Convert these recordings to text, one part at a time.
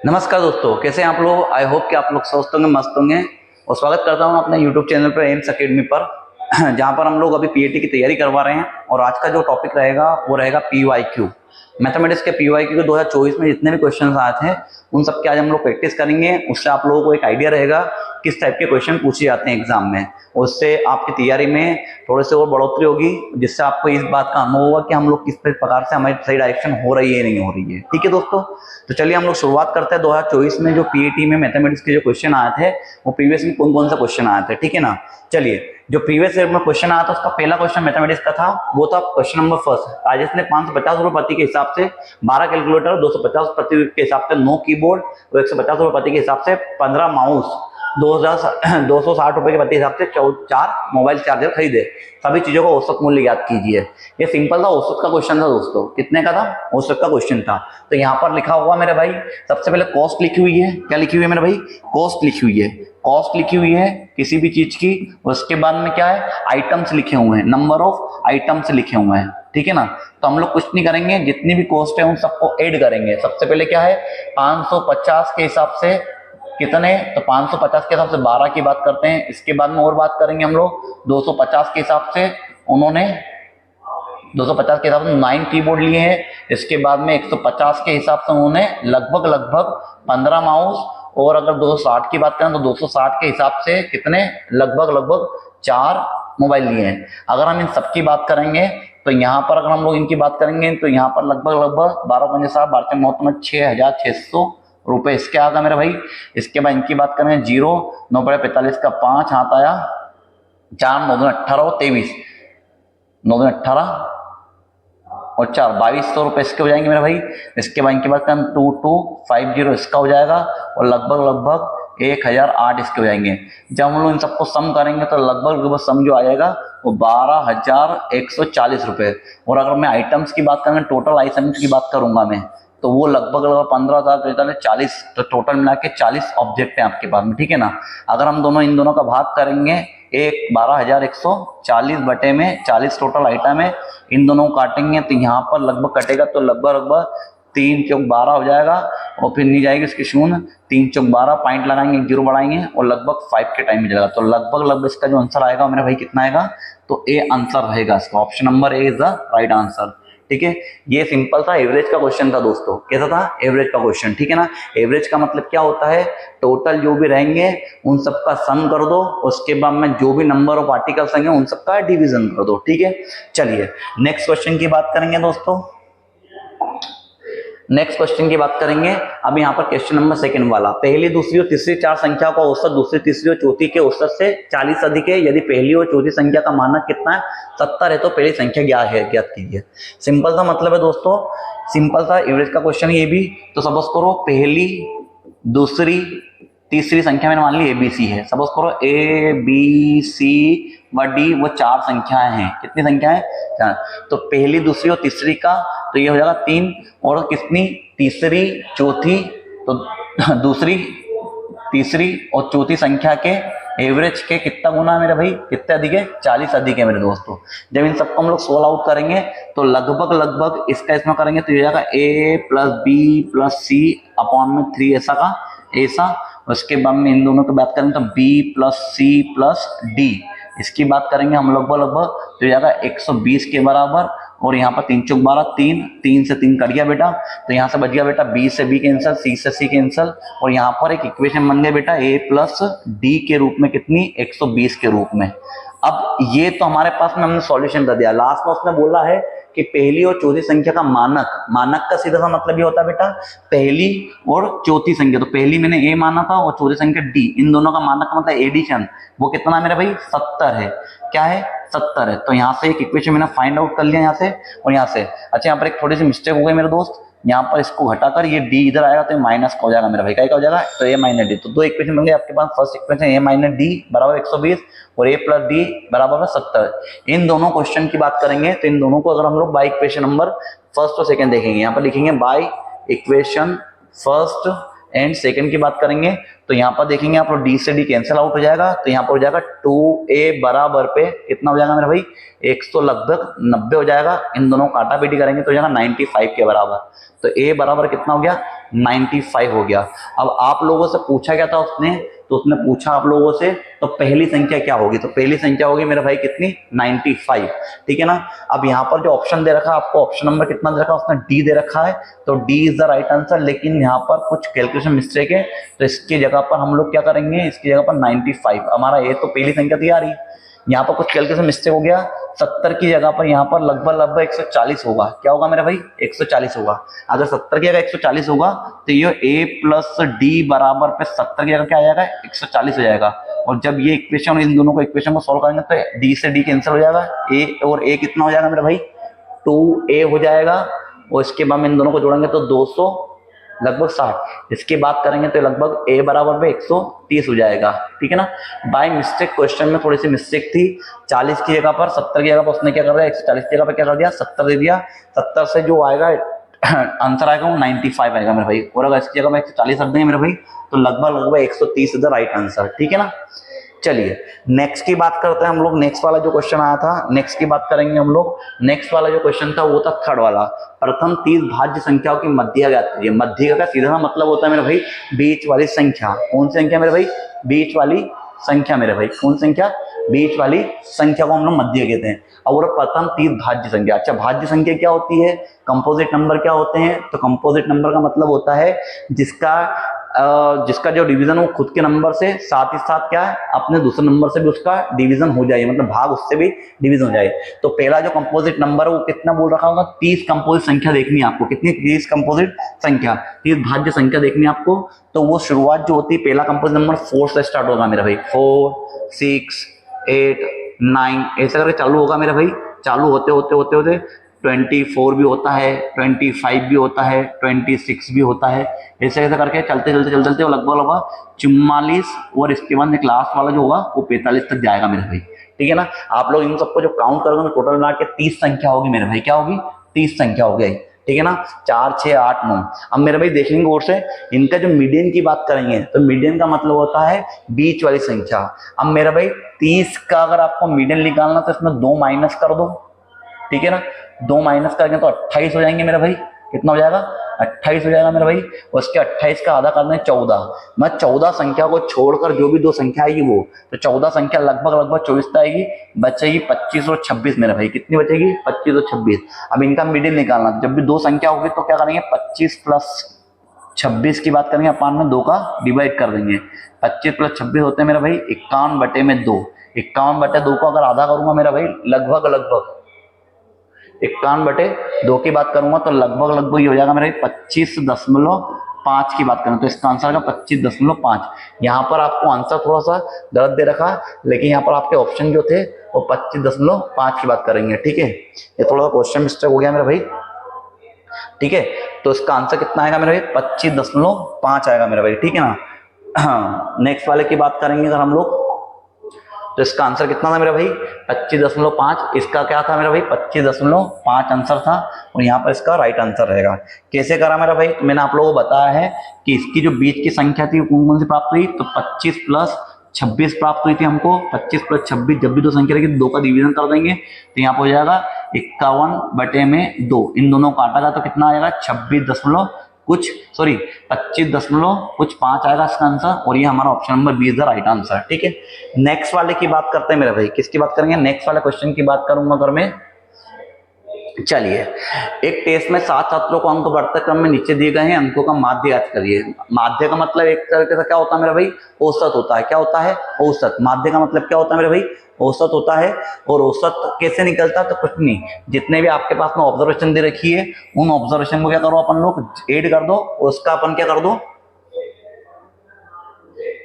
नमस्कार दोस्तों, कैसे हैं आप लोग। आई होप कि आप लोग स्वस्थ होंगे, मस्त होंगे। और स्वागत करता हूं अपने यूट्यूब चैनल पर एम्स अकेडमी पर, जहां पर हम लोग अभी पीएटी की तैयारी करवा रहे हैं। और आज का जो टॉपिक रहेगा वो रहेगा पीवाईक्यू। मैथमेटिक्स के पीवाईक्यू के 2024 में जितने भी क्वेश्चन आए थे उन सब के आज हम लोग प्रैक्टिस करेंगे। उससे आप लोगों को एक आइडिया रहेगा किस टाइप के क्वेश्चन पूछे जाते हैं एग्जाम में। उससे आपकी तैयारी में थोड़े से और बढ़ोतरी होगी, जिससे आपको इस बात का अनुभव होगा कि हम लोग किस प्रकार से हमारी सही डायरेक्शन हो रही है नहीं हो रही है। ठीक है दोस्तों, तो चलिए हम लोग शुरुआत करते हैं 2024 में जो पीएटी में मैथमेटिक्स के जो क्वेश्चन आए थे वो प्रीवियस में कौन कौन से क्वेश्चन आए थे। ठीक है ना। चलिए, जो प्रीवियस ईयर में क्वेश्चन आया था उसका पहला क्वेश्चन मैथमेटिक्स का था, वो था क्वेश्चन नंबर फर्स्ट। राजेश ने 550 रुपए प्रति के हिसाब से 12 कैलकुलेटर, 250 प्रति के हिसाब से 9 कीबोर्ड और 150 रुपए प्रति के हिसाब से 15 माउस, 260 रुपए के प्रति हिसाब से 4 मोबाइल चार्जर खरीदे। सभी चीजों का औसत मूल्य ज्ञात कीजिए। ये सिंपल था, औसत का क्वेश्चन था दोस्तों। कितने का था? औसत का क्वेश्चन था। तो यहाँ पर लिखा हुआ मेरे भाई, सबसे पहले कॉस्ट लिखी हुई है। क्या लिखी हुई है मेरे भाई? कॉस्ट लिखी हुई है। कॉस्ट लिखी हुई है किसी भी चीज की। उसके बाद में क्या है? आइटम्स लिखे हुए हैं, नंबर ऑफ आइटम्स लिखे हुए हैं। ठीक है ना। तो हम लोग कुछ नहीं करेंगे, जितनी भी कॉस्ट है उन सबको ऐड करेंगे। सबसे पहले क्या है? 550 के हिसाब से कितने? तो 550 के हिसाब से 12 की बात करते हैं। इसके बाद में और बात करेंगे हम लोग 250 के हिसाब से। उन्होंने 250 के हिसाब से 9 कीबोर्ड लिए हैं। इसके बाद में 150 के हिसाब से उन्होंने लगभग 15 माउस, और अगर 260 की बात करें तो 260 के हिसाब से कितने? लगभग 4 मोबाइल लिए हैं। अगर हम इन सबकी बात करेंगे तो यहाँ पर अगर हम लोग इनकी बात करेंगे तो यहाँ पर लगभग 12×5 12×6 रुपए इसके आगा मेरे भाई। इसके बाद इनकी बात करें 0 9×45 का 5 हाथ आया, 4 9 18 और 23, 9 18 और 4 2200 रुपए इसके हो जाएंगे मेरे भाई। इसके बाद इनकी बात करें 2250 इसका हो जाएगा, और लगभग 1008 इसके हो जाएंगे। जब हम लोग इन सबको सम करेंगे तो लगभग सम जो आएगा वो 12,140 रुपए। और अगर मैं आइटम्स की बात करेंगे, टोटल आइटम्स की बात करूंगा मैं, तो वो लगभग 15,040, तो टोटल मिला के 40 ऑब्जेक्ट हैं आपके पास में। ठीक है ना। अगर हम दोनों इन दोनों का भाग करेंगे, 12,140 बटे में 40 टोटल आइटम है, इन दोनों को काटेंगे तो यहाँ पर लगभग कटेगा तो लगभग 3 चौक 12 हो जाएगा। और फिर नहीं जाएगी इसकी शून्य, 3 चौक 12 पॉइंट लगाएंगे, 0 बढ़ाएंगे और लगभग 5 के टाइम में जाएगा। तो लगभग इसका जो आंसर आएगा मेरे भाई कितना आएगा? तो ए आंसर रहेगा इसका। Option number A is the right answer. ठीक है। ये सिंपल था, एवरेज का क्वेश्चन था दोस्तों। कैसा था? एवरेज का क्वेश्चन। ठीक है ना। एवरेज का मतलब क्या होता है? टोटल जो भी रहेंगे उन सबका सम कर दो, उसके बाद में जो भी नंबर ऑफ आर्टिकल्स रहेंगे उन सबका डिवीजन कर दो। ठीक है। चलिए नेक्स्ट क्वेश्चन की बात करेंगे दोस्तों। नेक्स्ट क्वेश्चन की बात करेंगे। अब यहाँ पर क्वेश्चन नंबर सेकंड वाला, पहली दूसरी और तीसरी 4 संख्या का औसत दूसरी तीसरी और चौथी के औसत से 40 अधिक है। यदि पहली और चौथी संख्या का मानक कितना है? 70 है, तो पहली संख्या ज्ञात कीजिए। सिंपल सा मतलब है दोस्तों, सिंपल सा एवरेज का क्वेश्चन ये भी। तो सपोज करो पहली दूसरी तीसरी संख्या मैंने मान ली एबीसी है। सपोज करो ए बी सी व डी वो 4 संख्याएं हैं। कितनी संख्या है? 4। तो पहली दूसरी और तीसरी का तो ये हो जाएगा 3, और कितनी? तीसरी चौथी, तो दूसरी तीसरी और चौथी संख्या के एवरेज के कितना गुना है मेरे भाई? कितने अधिक है? 40 अधिक है मेरे दोस्तों। जब इन सबको हम लोग सोल्व आउट करेंगे तो लगभग इसका इसमें करेंगे तो ये जाएगा ए प्लस बी प्लस सी अपॉन में 3 ऐसा का ऐसा। उसके बाद में इन दोनों की बात करेंगे तो B plus C plus D, इसकी बात करेंगे हम लगभग तो ये जाएगा 120 के बराबर। और यहाँ पर 3 चौक 12, 3 से 3 कट गया बेटा, तो यहाँ से बच गया बेटा बी से बी कैंसल, सी से सी कैंसल, और यहाँ पर एक इक्वेशन बन गया बेटा ए प्लस डी के रूप में। कितनी? 120 के रूप में। अब ये तो हमारे पास में हमने सॉल्यूशन कर दिया। लास्ट में उसने बोला है कि पहली और चौथी संख्या का मानक का सीधा सा मतलब ये होता है बेटा पहली और चौथी संख्या। तो पहली मैंने ए माना था और चौथी संख्या डी, इन दोनों का मानक का मतलब एडिशन। वो कितना है मेरा भाई? 70 है। क्या है? 70 है। तो यहाँ से एक इक्वेशन मैंने फाइंड आउट कर लिया यहाँ से और यहाँ से। अच्छा, यहाँ पर एक थोड़ी सी मिस्टेक हो गई मेरे दोस्त, यहाँ पर इसको घटाकर ये डी इधर आएगा तो माइनस का हो जाएगा मेरा भाई। क्या हो जाएगा? तो ए माइनस डी। तो 2 इक्वेशन बन गए आपके पास। फर्स्ट इक्वेशन ए माइनस डी बराबर 120 और ए प्लस डी बराबर 70। इन दोनों क्वेश्चन की बात करेंगे तो इन दोनों को अगर हम लोग बाई इक्वेशन नंबर फर्स्ट और सेकंड देखेंगे, यहाँ पर लिखेंगे by equation first and second की बात करेंगे तो यहाँ पर देखेंगे आप डी से डी कैंसिल आउट हो जाएगा। तो यहाँ पर हो जाएगा 2a बराबर पे कितना हो जाएगा मेरा भाई? 100 लगभग 90 हो जाएगा। इन दोनों काटा पीटी करेंगे तो हो जाएगा 95 के बराबर। तो a बराबर कितना हो गया? 95 हो गया। अब आप लोगों से पूछा क्या था उसने, तो उसने पूछा आप लोगों से तो पहली संख्या क्या होगी, तो पहली संख्या होगी मेरे भाई कितनी, 95, ठीक है ना। अब यहाँ पर जो ऑप्शन दे रखा है आपको, ऑप्शन नंबर कितना दे रखा है, उसने डी दे रखा है, तो D is the right answer. लेकिन यहाँ पर कुछ कैलकुलेशन मिस्टेक है, तो इसकी जगह पर हम लोग क्या करेंगे, इसकी जगह पर 95, हमारा ये तो पहली संख्या थी यार, यहाँ पर कुछ कैलकुलेशन मिस्टेक हो गया, 70 की जगह पर यहाँ पर लगभग 140 होगा। क्या होगा मेरा भाई, 140 होगा। अगर 70 की जगह 140 होगा तो ये a प्लस डी बराबर पे 70 की जगह क्या आ जाएगा, 140 हो जाएगा। और जब ये इक्वेशन, इन दोनों को इक्वेशन को सॉल्व करेंगे तो डी से डी कैंसिल हो जाएगा, a और a कितना हो जाएगा मेरा भाई, 2a हो जाएगा। और इसके बाद में इन दोनों को जोड़ेंगे तो 200 लगभग 60, इसकी बात करेंगे तो लगभग a बराबर पे 130 हो जाएगा, ठीक है ना। बाय मिस्टेक क्वेश्चन में थोड़ी सी मिस्टेक थी, 40 की जगह पर 70 की जगह पर उसने क्या कर दिया, 140 की जगह पर क्या कर दिया, 70 दे दिया। 70 से जो आएगा आंसर आएगा वो 95 आएगा मेरे भाई। और अगर इसकी जगह में 140 रख देंगे मेरे भाई तो लगभग 130 इज द राइट आंसर, ठीक है ना। चलिए नेक्स्ट की बात करते हैं हम लोग। नेक्स्ट वाला जो क्वेश्चन आया था, नेक्स्ट की बात करेंगे हम लोग। नेक्स्ट वाला जो क्वेश्चन था वो था थर्ड वाला, प्रथम 30 भाज्य संख्याओं की मध्य ज्ञात कीजिए। मध्य का सीधा मतलब होता है मेरे भाई बीच वाली संख्या। कौन सी संख्या मेरे भाई, बीच वाली संख्या मेरे भाई, कौन संख्या, बीच वाली संख्या को हम लोग मध्य कहते हैं। और प्रथम 30 भाज्य संख्या। अच्छा भाज्य संख्या क्या होती है, कंपोजिट नंबर क्या होते हैं, तो कंपोजिट नंबर का मतलब होता है जिसका जो डिवीजन हो खुद के नंबर से साथ ही साथ क्या है अपने दूसरे नंबर से भी उसका डिवीजन हो जाए, मतलब भाग उससे भी डिवीजन हो जाए। तो पहला जो कंपोजिट नंबर है वो कितना बोल रखा होगा, 30 कंपोजिट संख्या देखनी है आपको। कितनी, 30 कंपोजिट संख्या, 30 भाज्य संख्या देखनी है आपको। तो वो शुरुआत जो होती है, पहला कंपोजिट नंबर 4 से स्टार्ट होगा मेरा भाई, 4, 6, 8, 9 ऐसा करके चालू होगा मेरा भाई। चालू होते होते होते होते 24 भी होता है, 25 भी होता है, 26 भी होता है। ऐसे ऐसे करके चलते चलते चलते चलते लगभग 44, और इसके बाद एक लास्ट वाला जो होगा वो 45 तक जाएगा मेरे भाई, ठीक है ना। आप लोग इन सबको जो काउंट करोगे तो टोटल मिला के 30 संख्या होगी मेरे भाई। क्या होगी, 30 संख्या हो गई, ठीक है ना। 4, 6, 8, 9। अब मेरे भाई देखेंगे और से इनका जो मीडियन की बात करेंगे तो मीडियन का मतलब होता है बीच वाली संख्या। अब मेरा भाई 30 का अगर आपको मीडियन निकालना तो इसमें 2 माइनस कर दो, ठीक है ना। 2 माइनस करेंगे तो 28 हो जाएंगे मेरा भाई। कितना हो जाएगा, 28 हो जाएगा मेरा भाई। उसके 28 का आधा करना है 14। मैं 14 संख्या को छोड़कर जो भी 2 संख्या आएगी वो, तो 14 संख्या लगभग 24 आएगी, बचेगी 25 और 26 मेरे भाई। कितनी बचेगी, 25 और 26। अब इनका मीडियन निकालना, जब भी 2 संख्या होगी तो क्या करेंगे, 25 प्लस 26 की बात करेंगे अपन में 2 का डिवाइड कर देंगे। 25 प्लस 26 होते हैं मेरा भाई 51/2। 51/2 को अगर आधा करूंगा मेरा भाई लगभग 51/2 की बात करूंगा तो लगभग ये हो जाएगा मेरे 25.5 की बात करें तो इसका आंसर का 25.5। यहाँ पर आपको आंसर थोड़ा सा गलत दे रखा, लेकिन यहाँ पर आपके ऑप्शन जो थे वो 25.5 की बात करेंगे, ठीक है। ये थोड़ा सा क्वेश्चन मिस्टेक हो गया मेरा भाई, ठीक है। तो इसका आंसर कितना आएगा मेरे भाई, 25.5 आएगा मेरा भाई, ठीक है ना। हाँ नेक्स्ट वाले की बात करेंगे अगर हम लोग, तो इसका आंसर कितना था मेरा भाई, 25.5। इसका क्या था मेरा भाई, 25.5 आंसर था। और यहाँ पर इसका राइट आंसर रहेगा। कैसे करा मेरा भाई, तो मैंने आप लोगों को बताया है कि इसकी जो बीच की संख्या थी कौन कौन सी प्राप्त हुई, तो 25 प्लस 26 प्राप्त हुई थी हमको। 25 प्लस 26 जब भी 2 संख्या रहेगी 2 का डिवीजन कर देंगे तो यहाँ पर हो जाएगा 51/2। इन दोनों को काटा तो कितना आएगा, 25.5 आएगा इसका आंसर। और ये हमारा option number B is the right answer, ठीक है। नेक्स्ट वाले की बात करते हैं मेरे भाई, किसकी बात करेंगे, नेक्स्ट वाले क्वेश्चन की बात करूंगा अगर मैं। चलिए, एक टेस्ट में 7 छात्रों को अंक बढ़ते क्रम में नीचे दिए गए हैं, अंकों का माध्य याद करिए। माध्य का मतलब एक तरीके से क्या होता है मेरा भाई, औसत होता है। क्या होता है, औसत। माध्य का मतलब क्या होता है मेरे भाई, औसत होता है। और औसत कैसे निकलता है, तो कुछ नहीं, जितने भी आपके पास में ऑब्जर्वेशन दे रखी है उन ऑब्जर्वेशन को क्या करो अपन लोग ऐड कर दो, उसका अपन क्या कर दो,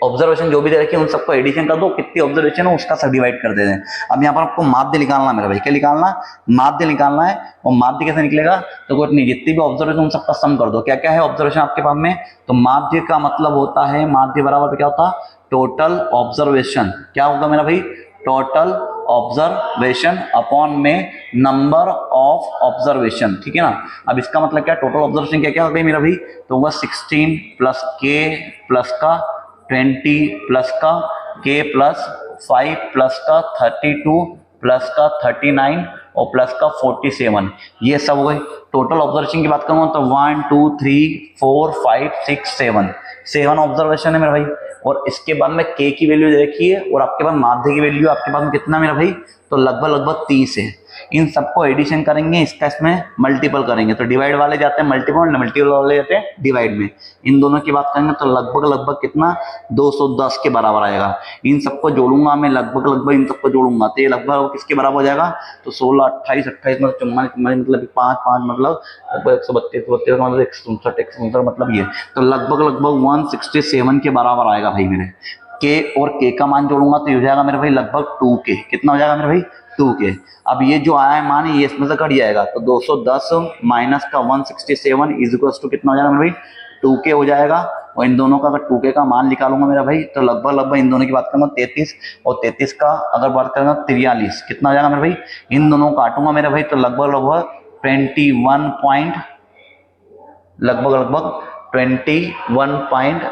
ऑब्जर्वेशन जो भी दे रखी है उन सबको एडिशन कर दो, कितनी ऑब्जर्वेशन है उसका सब डिवाइड कर देते हैं। अब यहाँ पर आपको माध्य निकालना है मेरा भाई, क्या निकालना, माध्य निकालना है। और माध्य कैसे निकलेगा, तो कुछ नहीं, जितनी भी ऑब्जर्वेशन उन सबका सम कर दो। क्या क्या है ऑब्जर्वेशन आपके पास में, तो माध्य का मतलब होता है, माध्य बराबर क्या होता है, टोटल ऑब्जर्वेशन। क्या होगा मेरा भाई, टोटल ऑब्जर्वेशन अपॉन में नंबर ऑफ ऑब्जर्वेशन, ठीक है ना। अब इसका मतलब क्या, टोटल ऑब्जर्वेशन क्या क्या हो गई मेरा भाई, तो वह 16 प्लस के प्लस का 20 प्लस का के प्लस 5 प्लस का 32 प्लस का 39 और प्लस का 47, ये सब हो गए। टोटल ऑब्जर्वेशन की बात करूंगा तो 1 2 3 4 5 6 7 ऑब्जर्वेशन है मेरा भाई। और इसके बाद में के की वैल्यू देखिए और आपके पास माध्य की वैल्यू आपके पास में कितना मेरा भाई, तो लगभग 30 है। इन सबको एडिशन करेंगे, इसका इसमें मल्टीपल करेंगे तो डिवाइड वाले जाते हैं मल्टीपल, मल्टीपल वाले जाते हैं डिवाइड में। इन दोनों की बात करेंगे तो लगभग कितना 210 के बराबर आएगा। इन सबको जोड़ूंगा मैं, लगभग इन सबको जोड़ूंगा तो ये लगभग किसके बराबर हो जाएगा, तो 16 28 28 मतलब 44 मतलब 5 5 मतलब 132 32 मतलब 164 164 मतलब ये, तो लगभग 167 के बराबर आएगा भाई मेरे। के और के का मान जोड़ूंगा तो ये हो जाएगा मेरे भाई लगभग 2K। कितना हो जाएगा मेरे भाई, 2K। अब ये जो आया है मान ये इसमें से कट जाएगा तो 210 माइनस का 167 इज इक्वल टू कितना हो जाएगा मेरे भाई, 2K हो जाएगा। और इन दोनों का अगर 2K का मान निकालूंगा मेरा भाई तो लगभग इन दोनों की बात करूंगा 33 और 33 का अगर बात करूंगा 43, कितना हो जाएगा मेरे भाई, इन दोनों को काटूंगा मेरे भाई तो लगभग 21 पॉइंट लगभग 21 पॉइंट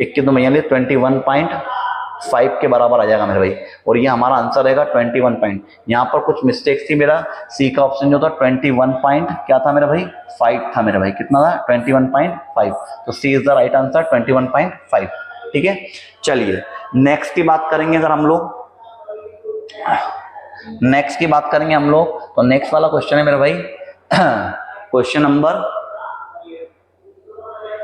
21.5 के बराबर आ जाएगा मेरे भाई। और ये हमारा आंसर रहेगा 21 पॉइंट। यहाँ पर कुछ मिस्टेक थी, मेरा सी का ऑप्शन जो था 21 पॉइंट क्या था मेरा भाई, 5 था मेरा भाई। कितना था, 21.5। तो सी इज द राइट आंसर 21.5। ठीक है, चलिए नेक्स्ट की बात करेंगे। अगर हम लोग नेक्स्ट की बात करेंगे हम लोग तो नेक्स्ट वाला क्वेश्चन है मेरा भाई क्वेश्चन नंबर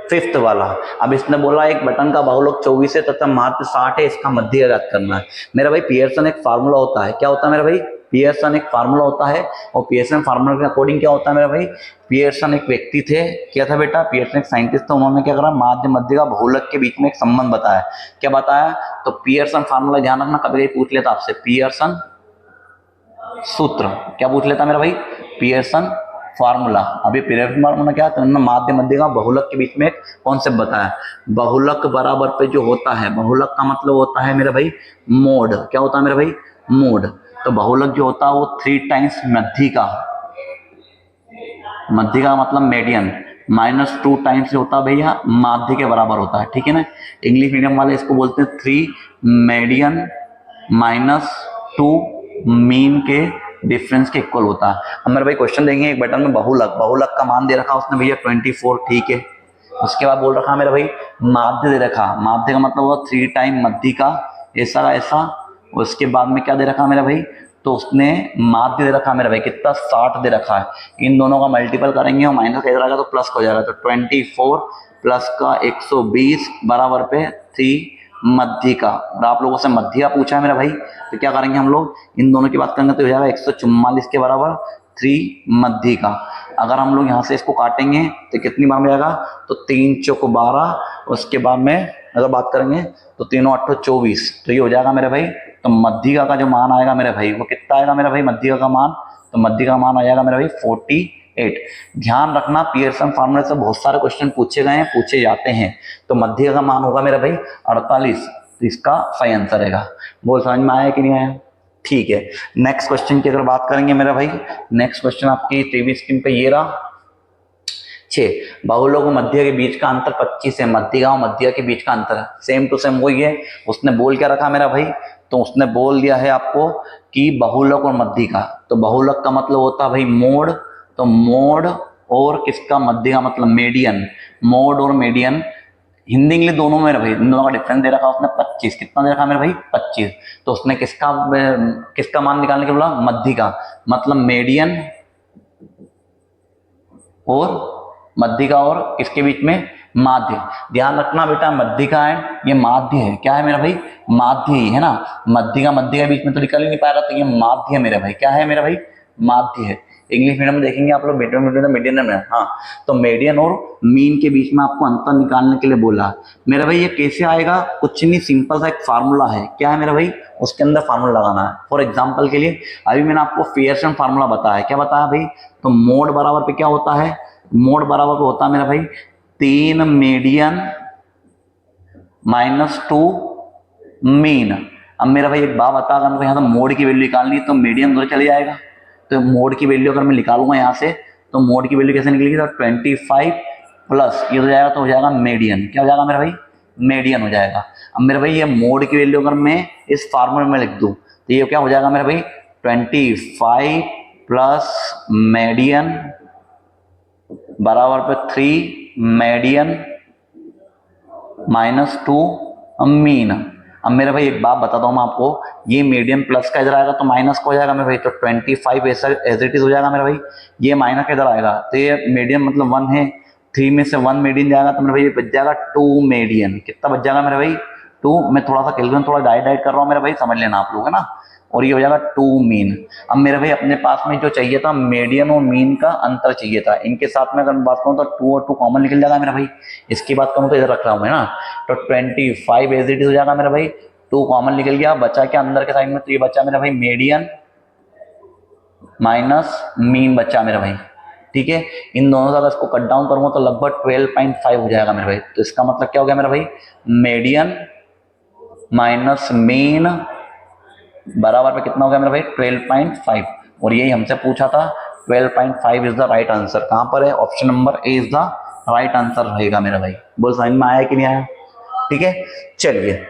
5th वाला। अब इसने बोला एक बटन का बहुलक 24 है तथा माध्य 60 है, इसका मध्य ज्ञात करना है। मेरा भाई पियर्सन एक फार्मूला होता है, क्या होता है मेरा भाई, पियर्सन एक फार्मूला होता है। और पियर्सन फार्मूला के अकॉर्डिंग क्या होता है मेरा भाई, पियर्सन एक व्यक्ति थे, क्या था बेटा, पियर्सन एक साइंटिस्ट था। उन्होंने क्या करा, माध्य मध्य का बहुलक के बीच में एक संबंध बताया। क्या बताया, तो पियर्सन फार्मूला ध्यान रखना, कभी पूछ लेता आपसे पियर्सन सूत्र, क्या पूछ लेता मेरा भाई, पियर्सन फार्मूला। अभी पियर्सन फार्मूला क्या है, तो माध्य मध्य का बहुलक के बीच में एक कॉन्सेप्ट बताया। बहुलक बराबर पे जो होता है, बहुलक का मतलब होता है मेरा भाई मोड, क्या होता है मेरा भाई, मोड। तो बहुलक जो होता है वो 3 टाइम्स मध्य का, मध्य का मतलब मेडियन, -2 टाइम्स जो होता है भैया माध्य के बराबर होता है। ठीक है ना, इंग्लिश मीडियम वाले इसको बोलते हैं 3 मेडियन -2 मीन के डिफरेंस के इक्वल होता है। अब मेरे भाई क्वेश्चन देंगे एक बटन में बहुलक, बहुलक का मान दे रखा उसने भैया 24, ठीक है। उसके बाद बोल रखा मेरा भाई माध्य दे रखा, माध्य का मतलब होगा 3 टाइम मध्य का, ऐसा का ऐसा। उसके बाद में क्या दे रखा मेरा भाई, तो उसने माध्य दे रखा मेरा भाई कितना, 60 दे रखा है। इन दोनों का मल्टीपल करेंगे और माइनस का इधर आएगा तो प्लस हो जाएगा। तो 24 प्लस का 120 बराबर पे 3 मध्य का। और आप लोगों से मध्य पूछा है मेरा भाई, तो क्या करेंगे हम लोग, इन दोनों की बात करेंगे तो हो जाएगा 144 के बराबर 3 मध्य का। अगर हम लोग यहाँ से इसको काटेंगे तो कितनी बार में जाएगा, तो 3 चौक 12, उसके बाद में अगर बात करेंगे तो 3 8 24, तो ये हो जाएगा मेरे भाई। तो मध्य का जो मान आएगा मेरे भाई वो कितना आएगा मेरा भाई, मध्य का मान, तो मध्य का मान आ जाएगा मेरा भाई 48। ध्यान रखना पियर्सन फार्मूले से बहुत सारे क्वेश्चन पूछे गए हैं, पूछे जाते हैं। तो मध्य का मान होगा मेरा भाई 48, तो इसका सही आंसर रहेगा। बोल समझ में आया कि नहीं आया, ठीक है। नेक्स्ट क्वेश्चन की अगर बात करेंगे मेरा भाई, नेक्स्ट क्वेश्चन आपकी टीवी स्क्रीन पे ये रहा 6। बहुलक और मध्य के बीच का अंतर 25 है, मध्य का और मध्य के बीच का अंतर सेम टू सेम वही है। उसने बोल क्या रखा मेरा भाई, तो उसने बोल दिया है आपको कि बहुलक और मध्य का, तो बहुलक का मतलब होता है भाई मोड, तो मोड और किसका, मध्य का मतलब मेडियन, मोड और मेडियन हिंदी इंग्लिश दोनों में भाई, इन दोनों का डिफरेंस दे रखा उसने 25, कितना दे रखा मेरे भाई 25। तो उसने किसका मान निकालने के बोला, मध्य का, मतलब मेडियन और मध्य का और किसके बीच में, माध्य। ध्यान रखना बेटा मध्य का है, ये माध्य है, क्या है मेरा भाई, माध्य ही है ना। मध्य का मध्य के बीच में तो निकल ही नहीं पाएगा, तो ये माध्य है मेरा भाई, क्या है मेरा भाई, माध्य है। इंग्लिश मीडियम में देखेंगे आप लोग मीडियन में, हाँ। तो मीडियन और मीन के बीच में आपको अंतर निकालने के लिए बोला मेरा भाई। ये कैसे आएगा, कुछ नहीं, सिंपल सा एक फार्मूला है, क्या है मेरा भाई, उसके अंदर फार्मूला लगाना है। फॉर एग्जांपल के लिए अभी मैंने आपको पियर्सन फार्मूला बताया, क्या बताया भाई, तो मोड बराबर पे क्या होता है, मोड बराबर पे होता है मेरा भाई 3 मेडियन -2 मीन। अब मेरा भाई एक बात बता, अगर यहाँ तो मोड की वैल्यू निकालनी तो मीडियन उधर चले जाएगा, तो मोड की वैल्यू अगर मैं निकालूंगा यहाँ से, तो मोड की वैल्यू कैसे निकलेगी, तो 25 प्लस ये हो जाएगा, तो हो जाएगा मीडियन, क्या हो जाएगा मेरा भाई, मीडियन हो जाएगा। अब मेरे भाई ये मोड की वैल्यू अगर मैं इस फार्मूले में लिख दूं तो ये क्या हो जाएगा मेरा भाई 25 प्लस मेडियन बराबर पे 3 मेडियन माइनस 2 मीन। अब मेरे भाई एक बात बताता हूं मैं आपको, ये मीडियन प्लस का इधर आएगा तो माइनस का हो जाएगा मेरे भाई, तो 25 ऐसा एज इट इज हो जाएगा मेरे भाई। ये माइनस का इधर आएगा तो ये मीडियन मतलब 1 है, 3 में से 1 मीडियन जाएगा तो मेरे भाई ये बच जाएगा 2 मीडियन। कितना बच जाएगा मेरे भाई 2। मैं थोड़ा सा कैलकुलेशन थोड़ा डाइट कर रहा हूँ मेरे भाई, समझ लेना आप लोग है ना। और ये हो जाएगा 2 मीन। अब मेरे भाई अपने पास में जो चाहिए था मीडियन और मीन का अंतर चाहिए था, इनके साथ में अगर बात करूँ तो 2 और 2 कॉमन निकल जाएगा मेरा भाई। इसकी बात करूँ तो इधर रख रहा हूँ मैं ना, तो 25 एज इट इज हो जाएगा मेरा भाई, 2 कॉमन निकल गया, बचा क्या अंदर के साइड में, तो ये बचा मेरा भाई मीडियन माइनस मीन बचा मेरा भाई। ठीक है, इन दोनों से अगर इसको कट डाउन करूंगा तो लगभग 12.5 हो जाएगा मेरे भाई। तो इसका मतलब क्या हो गया मेरा भाई, मीडियन माइनस मीन बराबर पे कितना हो गया मेरा भाई 12.5। और यही हमसे पूछा था, 12.5 इज द राइट आंसर। कहां पर है, option number A is the right answer रहेगा मेरा भाई। बोल समझ में आया कि नहीं आया। ठीक है, चलिए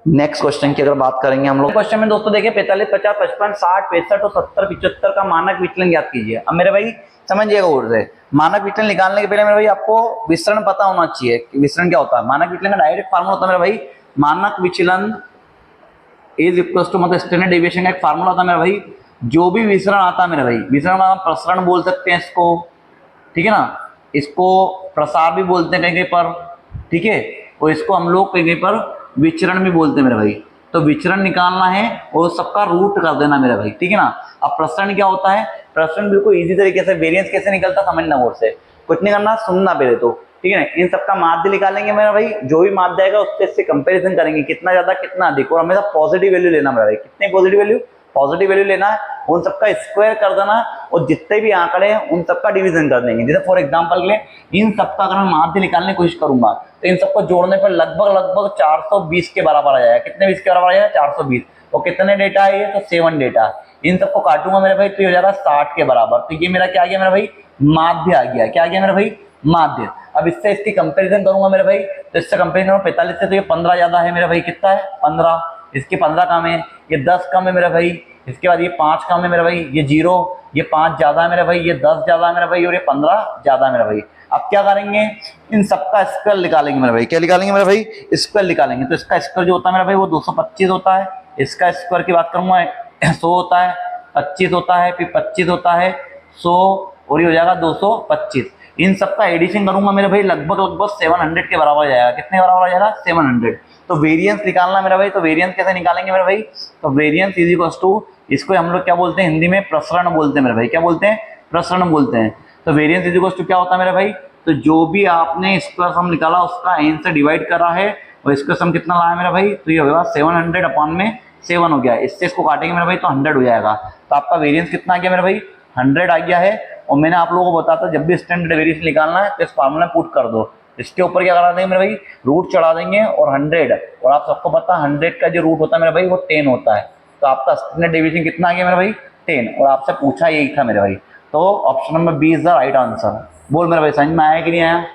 नेक्स्ट क्वेश्चन की अगर बात करेंगे हम लोग। क्वेश्चन में दोस्तों देखिए 45, 50, 55, 60, 65 और 70, 75 का मानक विचलन ज्ञात कीजिए। अब मेरे भाई समझिएगा और से, मानक विचलन निकालने के पहले मेरे भाई आपको विचलन पता होना चाहिए कि विचलन क्या होता है। मानक विचलन का डायरेक्ट फार्मूला होता है मेरे भाई, मानक विचलन इज इक्वल टू मतलब स्टैंडर्ड डेविएशन का एक फार्मूला होता है मेरा भाई। जो भी विचरण आता है मेरा भाई, विचरण का प्रसरण बोल सकते हैं इसको, ठीक है ना, इसको प्रसार भी बोलते हैं कहीं कहीं पर, ठीक है, और इसको हम लोग कहीं कहीं पर विचरण भी बोलते हैं मेरे भाई। तो विचरण निकालना है और सबका रूट कर देना मेरे भाई, ठीक है ना। अब प्रसरण क्या होता है, प्रसरण बिल्कुल इजी तरीके से, वेरिएंस कैसे निकलता समझना और से, कुछ नहीं करना, सुनना पहले तो, ठीक है ना। इन सबका माध्य निकालेंगे मेरा भाई, जो भी माध्य आएगा उससे इससे कंपैरिजन करेंगे कितना ज्यादा कितना अधिक, और हमेशा पॉजिटिव वैल्यू लेना मेरा भाई। कितने पॉजिटिव वैल्यू, पॉजिटिव वैल्यू लेना है, उन सबका स्क्वायर कर देना, और जितने भी आंकड़े हैं उन सबका डिवीजन कर देंगे। जैसे फॉर एग्जांपल के लिए इन सबका अगर मैं माध्य निकालने की कोशिश करूंगा तो इन सबको जोड़ने पर लगभग 420 के बराबर आ जाएगा। कितने 20 के बराबर आ जाएगा, 420। और कितने डेटा है ये, तो 7 डेटा। इन सबको काटूंगा मेरे भाई तो ये हो जाएगा 60 के बराबर। तो ये मेरा क्या आ गया मेरा भाई, माध्य आ गया। क्या आ गया मेरा भाई, माध्य। अब इससे इसकी कंपैरिजन करूंगा मेरे भाई, तो इससे कंपैरिजन करूंगा 45 से, तो ये 15 ज्यादा है मेरा भाई। कितना है, 15। इसके 15 कम है, ये 10 कम है मेरा भाई। इसके बाद ये 5 कम है मेरा भाई, ये 0, ये 5 ज्यादा है मेरा भाई, ये 10 ज्यादा है मेरा भाई, और ये 15 ज्यादा है मेरा भाई। अब क्या करेंगे, इन सबका स्क्वायर निकालेंगे मेरा भाई। क्या निकालेंगे मेरा भाई, स्क्वायर निकालेंगे। तो इसका स्क्वायर जो होता है मेरा भाई वो 225 होता है। इसका स्क्वायर की बात करूंगा 100 होता है, 25 होता है, फिर 25 होता है, 100, और ये हो जाएगा 225। इन सबका एडिशन करूंगा मेरे भाई लगभग 700 के बराबर आ जाएगा। कितने बराबर आ जाएगा, 700। तो वेरिएंस निकालना मेरा भाई, तो वेरिएंस कैसे निकालेंगे मेरे भाई, तो वेरिएंस इज इक्वल टू, इसको हम लोग क्या बोलते हैं हिंदी में, प्रसरण बोलते हैं मेरे भाई। क्या बोलते हैं, प्रसरण बोलते हैं। तो वेरिएंस इज इक्वल टू क्या होता है मेरे भाई, तो जो भी आपने स्क्वायर सम निकाला उसका n से डिवाइड करा है, और स्क्वायर सम कितना लाया मेरा भाई, तो ये होगा 700 अपॉन में 7 हो गया। इससे इसको काटेंगे मेरा भाई तो 100 हो जाएगा। तो आपका वेरिएंस कितना आ गया मेरा भाई, 100 आ गया है। और मैंने आप लोगों को बताया जब भी स्टैंडर्ड वेरिएशन निकालना है तो इस फार्मूला में पुट कर दो, इसके ऊपर क्या करा देंगे मेरे भाई, रूट चढ़ा देंगे और 100। और आप सबको पता है 100 का जो रूट होता है मेरा भाई वो 10 होता है। तो आपका स्टैंडर्ड डेविएशन कितना आ गया मेरा भाई, 10। और आपसे पूछा यही था मेरे भाई, तो option number B is the right answer. बोल मेरा भाई समझ में आया कि नहीं आया।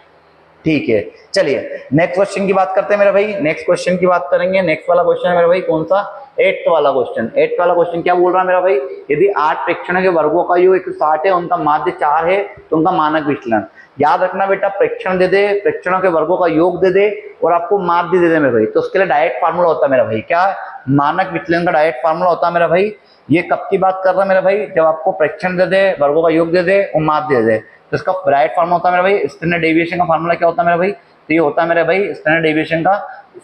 ठीक है, चलिए नेक्स्ट क्वेश्चन की बात करते हैं मेरे भाई। नेक्स्ट क्वेश्चन की बात करेंगे। नेक्स्ट वाला क्वेश्चन है मेरे भाई कौन सा, 8th वाला क्वेश्चन। 8th वाला क्वेश्चन क्या बोल रहा है मेरा भाई, यदि 8 प्रेक्षणों के वर्गों का योग 160 है, उनका माध्य 4 है, तो उनका मानक विचलन। याद रखना बेटा, प्रेक्षण दे दे, प्रेक्षणों के वर्गों का योग दे दे और आपको माध्य दे दे मेरे भाई, तो उसके लिए डायरेक्ट फार्मूला होता है मेरा भाई। क्या, मानक विचलन का डायरेक्ट फार्मूला होता है मेरा भाई। ये कब की बात कर रहा है मेरा भाई, जब आपको प्रेक्षण दे दे, वर्गों का योग दे दे और माध्य दे दे, तो इसका डायरेक्ट फार्मूला होता है मेरा भाई। स्टैंडर्ड डेविएशन का फार्मूला क्या होता है मेरा भाई, तो ये होता है मेरे भाई स्टैंडर्ड डेविएशन का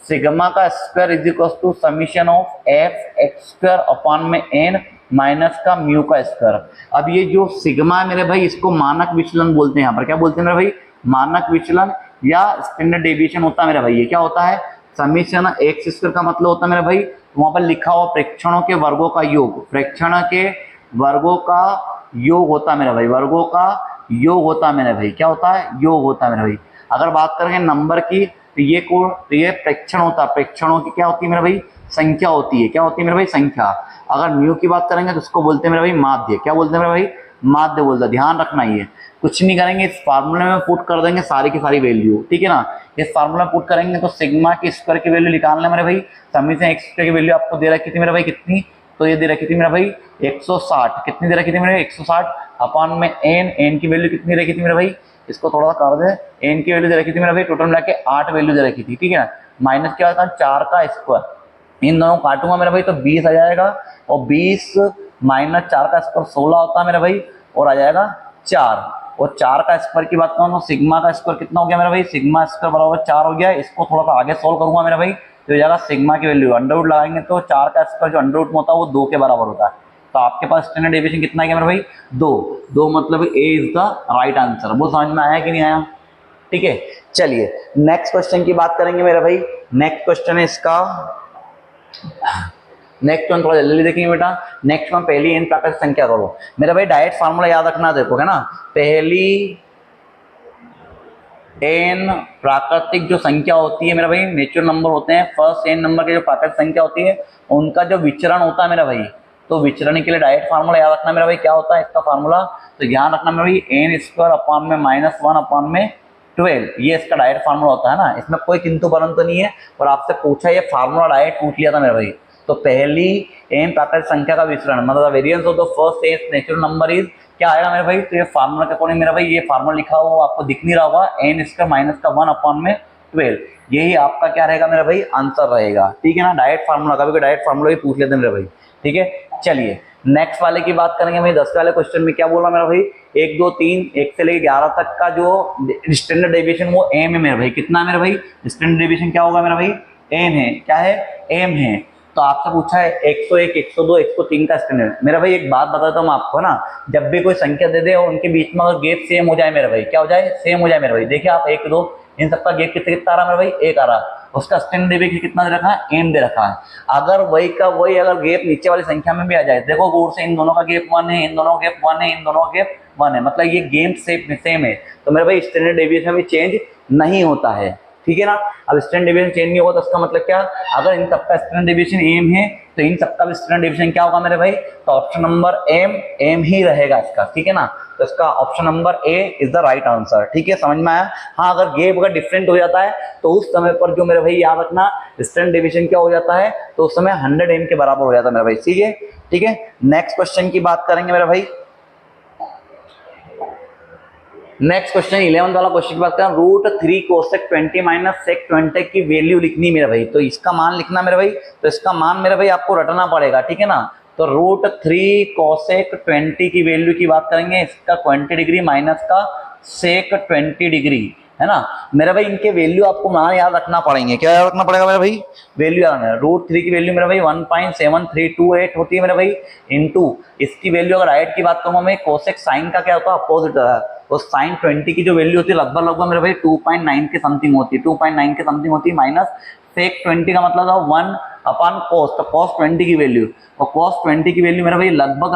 सिग्मा का square is equal to summation of f x square upon में एन माइनस का म्यू का स्क्वायर। अब ये जो सिग्मा है मेरे भाई, इसको मानक विचलन बोलते हैं। यहाँ पर क्या बोलते हैं मेरे भाई, मानक विचलन या स्टैंडर्ड डेविएशन होता है मेरा भाई। ये क्या होता है, समीशन एक्स स्क्वायर का मतलब होता है मेरे भाई, वहां पर लिखा हुआ प्रेक्षणों के वर्गों का योग, प्रेक्षण के वर्गों का योग होता है मेरा भाई, वर्गों का योग होता है मेरे भाई। क्या होता है, योग होता है मेरे भाई। अगर बात करेंगे नंबर की, तो ये प्रेक्षण होता है, प्रेक्षणों की क्या होती है मेरे भाई, संख्या होती है। क्या होती है मेरे भाई, संख्या। अगर म्यू की बात करेंगे तो उसको बोलते हैं मेरे भाई माध्य। क्या बोलते हैं मेरे भाई, माध्य बोलते हैं। ध्यान रखना, ये कुछ नहीं करेंगे, इस फार्मूले में पुट कर देंगे सारी की सारी वैल्यू, ठीक है ना। इस फार्मूला में पुट करेंगे तो सिग्मा की स्क्वायर की वैल्यू निकालना है मेरे भाई, समीशन एक्स स्क्वायर की वैल्यू आपको दे रखी थी मेरे भाई कितनी, तो ये दे रखी थी मेरा भाई 160, कितनी दे रखी थी मेरे 160 अपान में एन की वैल्यू कितनी रखी थी मेरे भाई, इसको थोड़ा सा कर दे, एन की वैल्यू दे रखी थी मेरा भाई टोटल मिला के 8 वैल्यू दे रखी थी, ठीक है ना, माइनस क्या होता है 4 का स्क्वायर, इन दोनों काटूंगा मेरा भाई तो 20 आ जाएगा, और 20 माइनस 4 का स्क्वायर 16 होता है मेरा भाई, और आ जाएगा 4, और 4 का स्क्वायर की बात करूँ तो सिग्मा का स्क्वायर कितना हो गया मेरा भाई, सिग्मा स्क्वायर बराबर 4 हो गया, इसको थोड़ा सा आगे सोल्व करूंगा मेरा भाई तो हो जाएगा सिग्मा की वैल्यू अंडर रूट लगाएंगे तो 4 का स्क्वायर जो अंडर रूट में होता है वो 2 के बराबर होता है, तो आपके पास स्टैंडर्ड डेविएशन कितना है मेरा भाई 2 मतलब ए इज द राइट आंसर। वो समझ में आया कि नहीं आया, ठीक है। चलिए नेक्स्ट क्वेश्चन की बात करेंगे मेरा भाई, नेक्स्ट क्वेश्चन है इसका, नेक्स्ट वन थोड़ा जल्दी देखेंगे बेटा, नेक्स्ट वन पहली एन प्राकृतिक संख्या करो मेरा भाई, डायरेक्ट फार्मूला याद रखना, देखो है ना, पहली एन प्राकृतिक जो संख्या होती है मेरा भाई, नेचुरल नंबर होते हैं, फर्स्ट एन नंबर की जो प्राकृतिक संख्या होती है उनका जो विचरण होता है मेरा भाई, तो विचरण के लिए डायरेक्ट फार्मूला याद रखना मेरा भाई, क्या होता है इसका फार्मूला, तो ध्यान रखना मेरा भाई एन स्क्वायर अपान में -1 अपान में 12, ये इसका डायरेक्ट फार्मूला होता है ना, इसमें कोई किंतु परंतु नहीं है, और आपसे पूछा ये फार्मूला डायरेक्ट पूछ लिया था मेरा भाई, तो पहली एन प्राकृतिक संख्या का विचरण मतलब variance of the first n natural number is क्या आएगा मेरे भाई, तो ये फार्मूला के अकॉर्डिंग मेरा भाई ये फार्मूला लिखा हुआ आपको दिख नहीं रहा होगा, एन स्क्वायर माइनस का 1 अपान में 12, यही आपका क्या रहेगा मेरा भाई आंसर रहेगा, ठीक है ना, डायरेक्ट फार्मूला, कभी डायरेक्ट फार्मूला भी पूछ लेते हैं मेरे भाई, ठीक है। चलिए नेक्स्ट वाले की बात करेंगे भाई, 10 वाले क्वेश्चन में क्या बोला मेरा भाई, 1 2 3 1 से लेकर 11 तक का जो स्टैंडर्ड डेविएशन वो एम है मेरा भाई, कितना है मेरा भाई, स्टैंडर्ड डेविएशन क्या होगा मेरा भाई, एम है, क्या है एम है, तो आपसे पूछा है 101 102 103 का स्टैंडर्ड, मेरा भाई एक बात बताता हूँ आपको ना, जब भी कोई संख्या दे दे और उनके बीच में अगर गेप सेम हो जाए मेरा भाई, क्या हो जाए सेम हो जाए मेरा भाई, देखिए आप 1 2 इन सबका गेप कितना कितना आ रहा है मेरा भाई 1 आ रहा, उसका स्टैंडर्ड डेविएशन कितना दे रखा है एम दे रखा है, अगर वही का वही अगर गेप नीचे वाली संख्या में भी आ जाए, देखो गौर से इन दोनों का गेप 1 है, इन दोनों का गेप 1 है, इन दोनों का गेप 1 है, मतलब ये गेप सेम है, तो मेरे भाई स्टैंडर्ड डेविएशन भी चेंज नहीं होता है, ठीक है ना। अब स्टैंडर्ड डेविएशन चेंज नहीं होगा तो इसका मतलब क्या, अगर इन सबका स्टैंडर्ड डेविएशन एम है तो इन सबका भी स्टैंडर्ड डेविएशन क्या होगा मेरे भाई, तो ऑप्शन नंबर एम ही रहेगा इसका, ठीक है ना, तो इसका option number A is the right answer, ठीक है, समझ में आया। हाँ अगर गेप अगर डिफरेंट हो जाता है तो उस समय पर जो मेरे भाई याद रखना स्टैंडर्ड डेविएशन क्या हो जाता है, तो उस समय 100 एम के बराबर हो जाता है मेरा भाई, ठीक है, ठीक है। नेक्स्ट क्वेश्चन की बात करेंगे मेरा भाई, नेक्स्ट क्वेश्चन 11 वाला क्वेश्चन की बात करें, √3 कोसेक 20 माइनस सेक 20 की वैल्यू लिखनी मेरे भाई, तो इसका मान लिखना मेरे भाई, तो इसका मान मेरे भाई आपको रटना पड़ेगा, ठीक है ना, तो √3 कोसेक 20 की वैल्यू की बात करेंगे, इसका 20 डिग्री माइनस का सेक 20 डिग्री है ना मेरा भाई, इनके वैल्यू आपको मान याद रखना पड़ेंगे, क्या याद रखना पड़ेगा मेरा भाई, वैल्यू याद रखना, √3 की वैल्यू मेरा भाई 1.7328 होती है मेरा भाई, इंटू इसकी वैल्यू अगर राइट की बात करूँ मैं, कोसेक साइन का क्या होता है अपोजिट होता है, तो साइन 20 की जो वैल्यू होती है लगभग मेरे भाई 2.9 के समथिंग होती है, 2.9 के समथिंग होती है, माइनस सेक 20 का मतलब था 1 अपान कॉस, तो कॉस 20 की वैल्यू, और कॉस 20 की वैल्यू मेरा भाई लगभग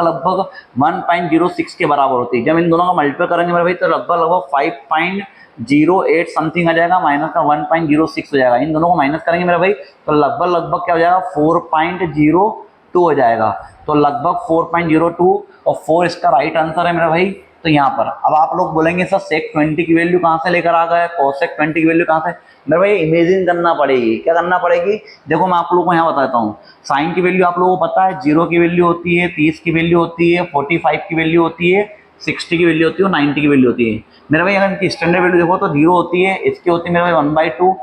1.06 के बराबर होती है, जब इन दोनों का मल्टीप्लाई करेंगे मेरे भाई तो लगभग 5.08 समथिंग आ जाएगा, माइनस का 1.06 हो जाएगा, इन दोनों को माइनस करेंगे मेरा भाई तो लगभग क्या हो जाएगा 4.02 हो जाएगा, तो लगभग 4.02 और 4 इसका राइट आंसर है मेरा भाई। तो यहाँ पर अब आप लोग बोलेंगे सर सेक 20 की वैल्यू कहाँ से लेकर आ गए, कोसेक 20 की वैल्यू कहाँ से, मेरे भाई इमेजिन करना पड़ेगी, क्या करना पड़ेगी, देखो मैं आप लोगों को यहाँ बताता हूँ, साइन की वैल्यू आप लोगों को पता है 0 की वैल्यू होती है, 30 की वैल्यू होती है, 45 की वैल्यू होती है, 60 की वैल्यू होती है और 90 की वैल्यू होती है मेरे भाई, अगर इनकी स्टैंडर्ड वैल्यू देखो तो 0 होती है, इसकी होती है मेरे भाई 1/2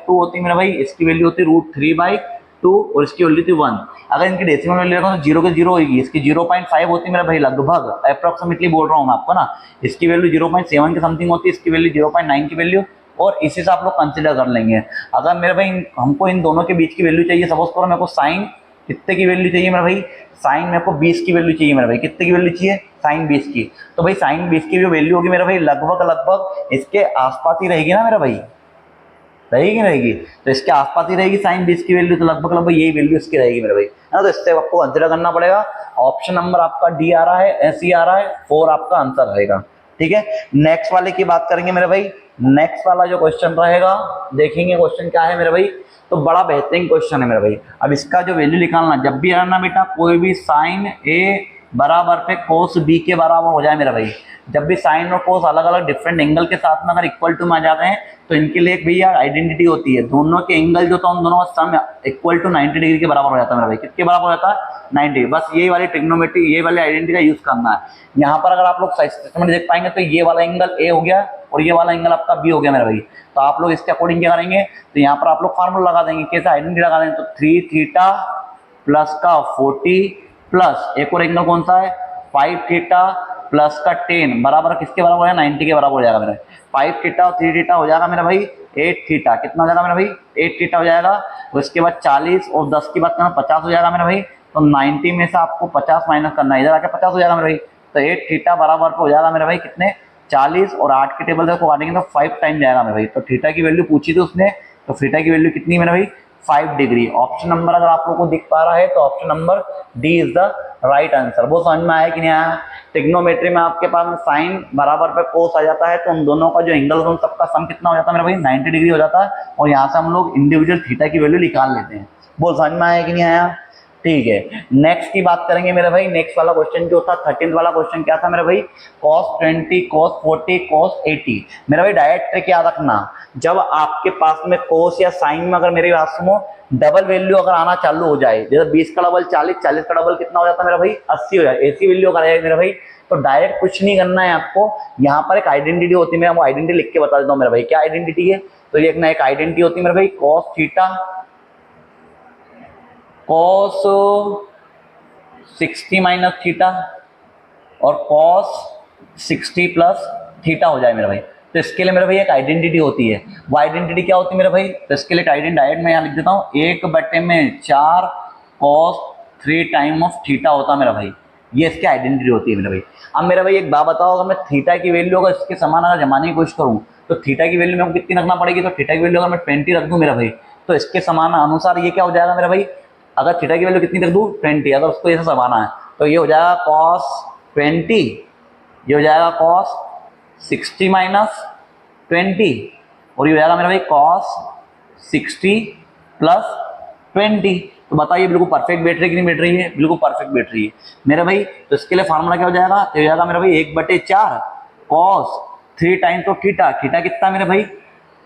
होती है मेरे भाई, इसकी वैल्यू होती है √3/2 और इसकी वैल्यू थी 1, अगर इनकी डेसिमल वैल्यू देखो तो 0 के 0 होगी, इसकी 0.5 होती है मेरा भाई, लगभग अप्रोक्सीमेटली बोल रहा हूँ मैं आपको ना, इसकी वैल्यू 0.7 के समथिंग होती है, इसकी वैल्यू 0.9 की वैल्यू, और इसी से आप लोग कंसिडर कर लेंगे। अगर मेरे भाई हमको इन दोनों के बीच की वैल्यू चाहिए, सपोज करो मेरे को साइन कितने की वैल्यू चाहिए मेरा भाई, साइन मेरे को 20 की वैल्यू चाहिए मेरा भाई, कितने की वैल्यू चाहिए, साइन 20 की, तो भाई साइन 20 की जो वैल्यू होगी मेरा भाई लगभग इसके आसपास ही रहेगी ना मेरा भाई, रहेगी रहेगी, तो इसके आसपास ही रहेगी साइन 20 की वैल्यू, तो लगभग यही वैल्यू इसकी रहेगी मेरे भाई, है ना, तो इससे आपको कंसिडर करना पड़ेगा, ऑप्शन नंबर आपका डी आ रहा है, ऐसी आ रहा है, 4 आपका आंसर रहेगा, ठीक है। नेक्स्ट वाले की बात करेंगे मेरे भाई, नेक्स्ट वाला जो क्वेश्चन रहेगा देखेंगे क्वेश्चन क्या है मेरे भाई, तो बड़ा बेहतरीन क्वेश्चन है मेरे भाई। अब इसका जो वैल्यू निकालना, जब भी आना बेटा कोई भी साइन ए बराबर पे कोस बी के बराबर हो जाए मेरा भाई। जब भी साइन और कोस अलग अलग डिफरेंट एंगल के साथ में अगर इक्वल टू में आ जाते हैं तो इनके लिए एक भैया आइडेंटिटी होती है, दोनों के एंगल जो था उन दोनों का सम इक्वल टू 90 डिग्री के बराबर हो जाता है मेरा भाई। किसके बराबर हो जाता है? 90। बस ये वाली ट्रिग्नोमेट्री, ये वाली आइडेंटिटी का यूज करना है। यहाँ पर अगर आप लोग सिस्टम देख पाएंगे तो ये वाला एंगल ए हो गया और ये वाला एंगल आपका बी हो गया मेरा भाई। तो आप लोग इसके अकॉर्डिंग क्या करेंगे, तो यहाँ पर आप लोग फार्मूला लगा देंगे। कैसे आइडेंटिटी लगा देंगे, तो 3 थीटा प्लस का 40 प्लस एक और एंगल कौन सा है 5 थीटा प्लस का 10 बराबर किसके बराबर हो जाएगा 90 के बराबर हो जाएगा मेरा। 5 थीटा और 3 थीटा हो जाएगा मेरा भाई 8 थीटा। कितना हो जाएगा मेरा भाई 8 थीटा हो जाएगा। उसके बाद 40 और 10 की बात करना 50 हो जाएगा मेरा भाई। तो 90 में से आपको 50 माइनस करना है, इधर आके 50 हो जाएगा मेरा भाई। तो 8 थीटा बराबर पे हो जाएगा मेरा भाई कितने 40 और 8 के टेबल से काटेंगे तो 5 टाइम जाएगा मेरा भाई। तो थीटा की वैल्यू पूछी थी उसने, तो थीटा की वैल्यू कितनी मेरा भाई 5 डिग्री। ऑप्शन नंबर अगर आप लोगों को दिख पा रहा है तो option number D is the right answer. वो समझ में आया कि नहीं आया? ट्रिग्नोमेट्री में आपके पास में साइन बराबर पे कोस आ जाता है तो उन दोनों का जो एंगल है उन सबका सम कितना हो जाता है मेरा भाई 90 डिग्री हो जाता है। और यहाँ से हम लोग इंडिविजुअल थीटा की वैल्यू निकाल लेते हैं। बोल समझ में आया कि नहीं आया? ठीक है, नेक्स्ट की बात करेंगे मेरे भाई। नेक्स्ट वाला क्वेश्चन जो था 13th वाला क्वेश्चन क्या था मेरे भाई, cos 20 cos 40 cos 80। मेरा भाई डायरेक्ट ट्रिक याद रखना, जब आपके पास में cos या साइन में अगर मेरी बात सुनो डबल वैल्यू अगर आना चालू हो जाए, जैसे 20 का डबल 40, 40 का डबल कितना हो जाता है मेरा भाई 80 हो जाए, ऐसी वैल्यू अगर आएगी मेरा भाई तो डायरेक्ट कुछ नहीं करना है आपको। यहाँ पर एक आइडेंटिटी होती है, मैं वो आइडेंटिटी लिख के बता देता हूँ मेरा भाई। क्या आइडेंटिटी है, तो ये एक आइडेंटिटी होती है मेरा भाई cos theta cos 60 minus theta और cos 60 प्लस थीटा हो जाए मेरा भाई। तो इसके लिए मेरा भाई एक आइडेंटिटी होती है। वो आइडेंटिटी क्या होती है मेरा भाई, तो इसके लिए एक आइडेंटिटी डायरेक्ट मैं यहाँ लिख देता हूँ 1/4 cos 3 टाइम ऑफ थीटा होता है मेरा भाई। ये इसकी आइडेंटिटी होती है मेरा भाई। अब मेरा भाई एक बात बताओ, अगर मैं थीटा की वैल्यू अगर इसके समान अगर जमाने की कोशिश करूँ तो थीटा की वैल्यू मेरे को कितनी रखना पड़ेगी, तो थीटा की वैल्यू अगर मैं 20 रख दूँ मेरा भाई तो इसके समान अनुसार ये क्या हो जाएगा मेरा भाई, अगर थीटा की वैल्यू कितनी रख दूँ 20, अगर उसको ऐसा समाना है तो ये हो जाएगा cos 20, ये हो जाएगा cos 60 माइनस 20 और ये हो जाएगा मेरा भाई cos 60 प्लस 20। तो बताइए बिल्कुल परफेक्ट बैठ रही है कि नहीं बैठ रही है? बिल्कुल परफेक्ट बैठ रही है मेरा भाई। तो इसके लिए फार्मूला क्या हो जाएगा, तो हो जाएगा मेरा भाई 1/4 cos 3 टाइम तो थीटा, थीटा कितना मेरे भाई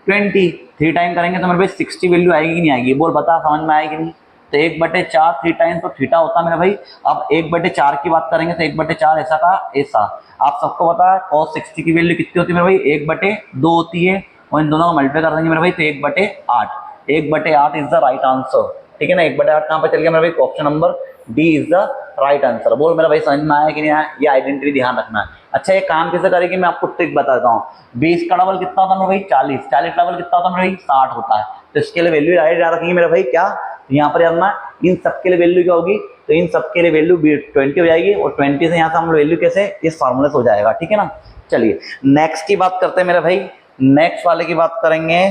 20, 3 टाइम करेंगे तो मेरे भाई 60 वैल्यू आएगी कि नहीं आएगी? बोल बता, समझ में आएगी नहीं? तो 1/4 3 टाइम तो थीटा होता है मेरा भाई। अब 1/4 की बात करेंगे तो 1/4 ऐसा का ऐसा। आप सबको पता है cos 60 की वैल्यू कितनी होती है मेरे भाई 1/2 होती है और इन दोनों को मल्टीप्लाई कर देंगे मेरे भाई तो 1/8। 1/8 इज द राइट आंसर। ठीक है ना, 1/8 कहाँ पे चल गया मेरा भाई, option number D is the right answer. बोल मेरा भाई समझ में आया कि नहीं आया? ये आइडेंटिटी ध्यान रखना है। अच्छा ये काम कैसे करेगी मैं आपको ट्रिक बताता हूँ। 20 का डबल कितना होता है मेरा भाई 40, 40 का डबल कितना होता है मेरा भाई 60 होता है। तो इसके लिए वैल्यू डायरेक्ट याद रखेंगे मेरा भाई क्या, यहाँ पर याद इन सबके लिए वैल्यू क्या होगी, तो इन सबके लिए वैल्यू 20 हो जाएगी और 20 से यहाँ से हम वैल्यू कैसे इस फार्मूले से हो जाएगा। ठीक है ना, चलिए नेक्स्ट की बात करते हैं मेरे भाई। नेक्स्ट वाले की बात करेंगे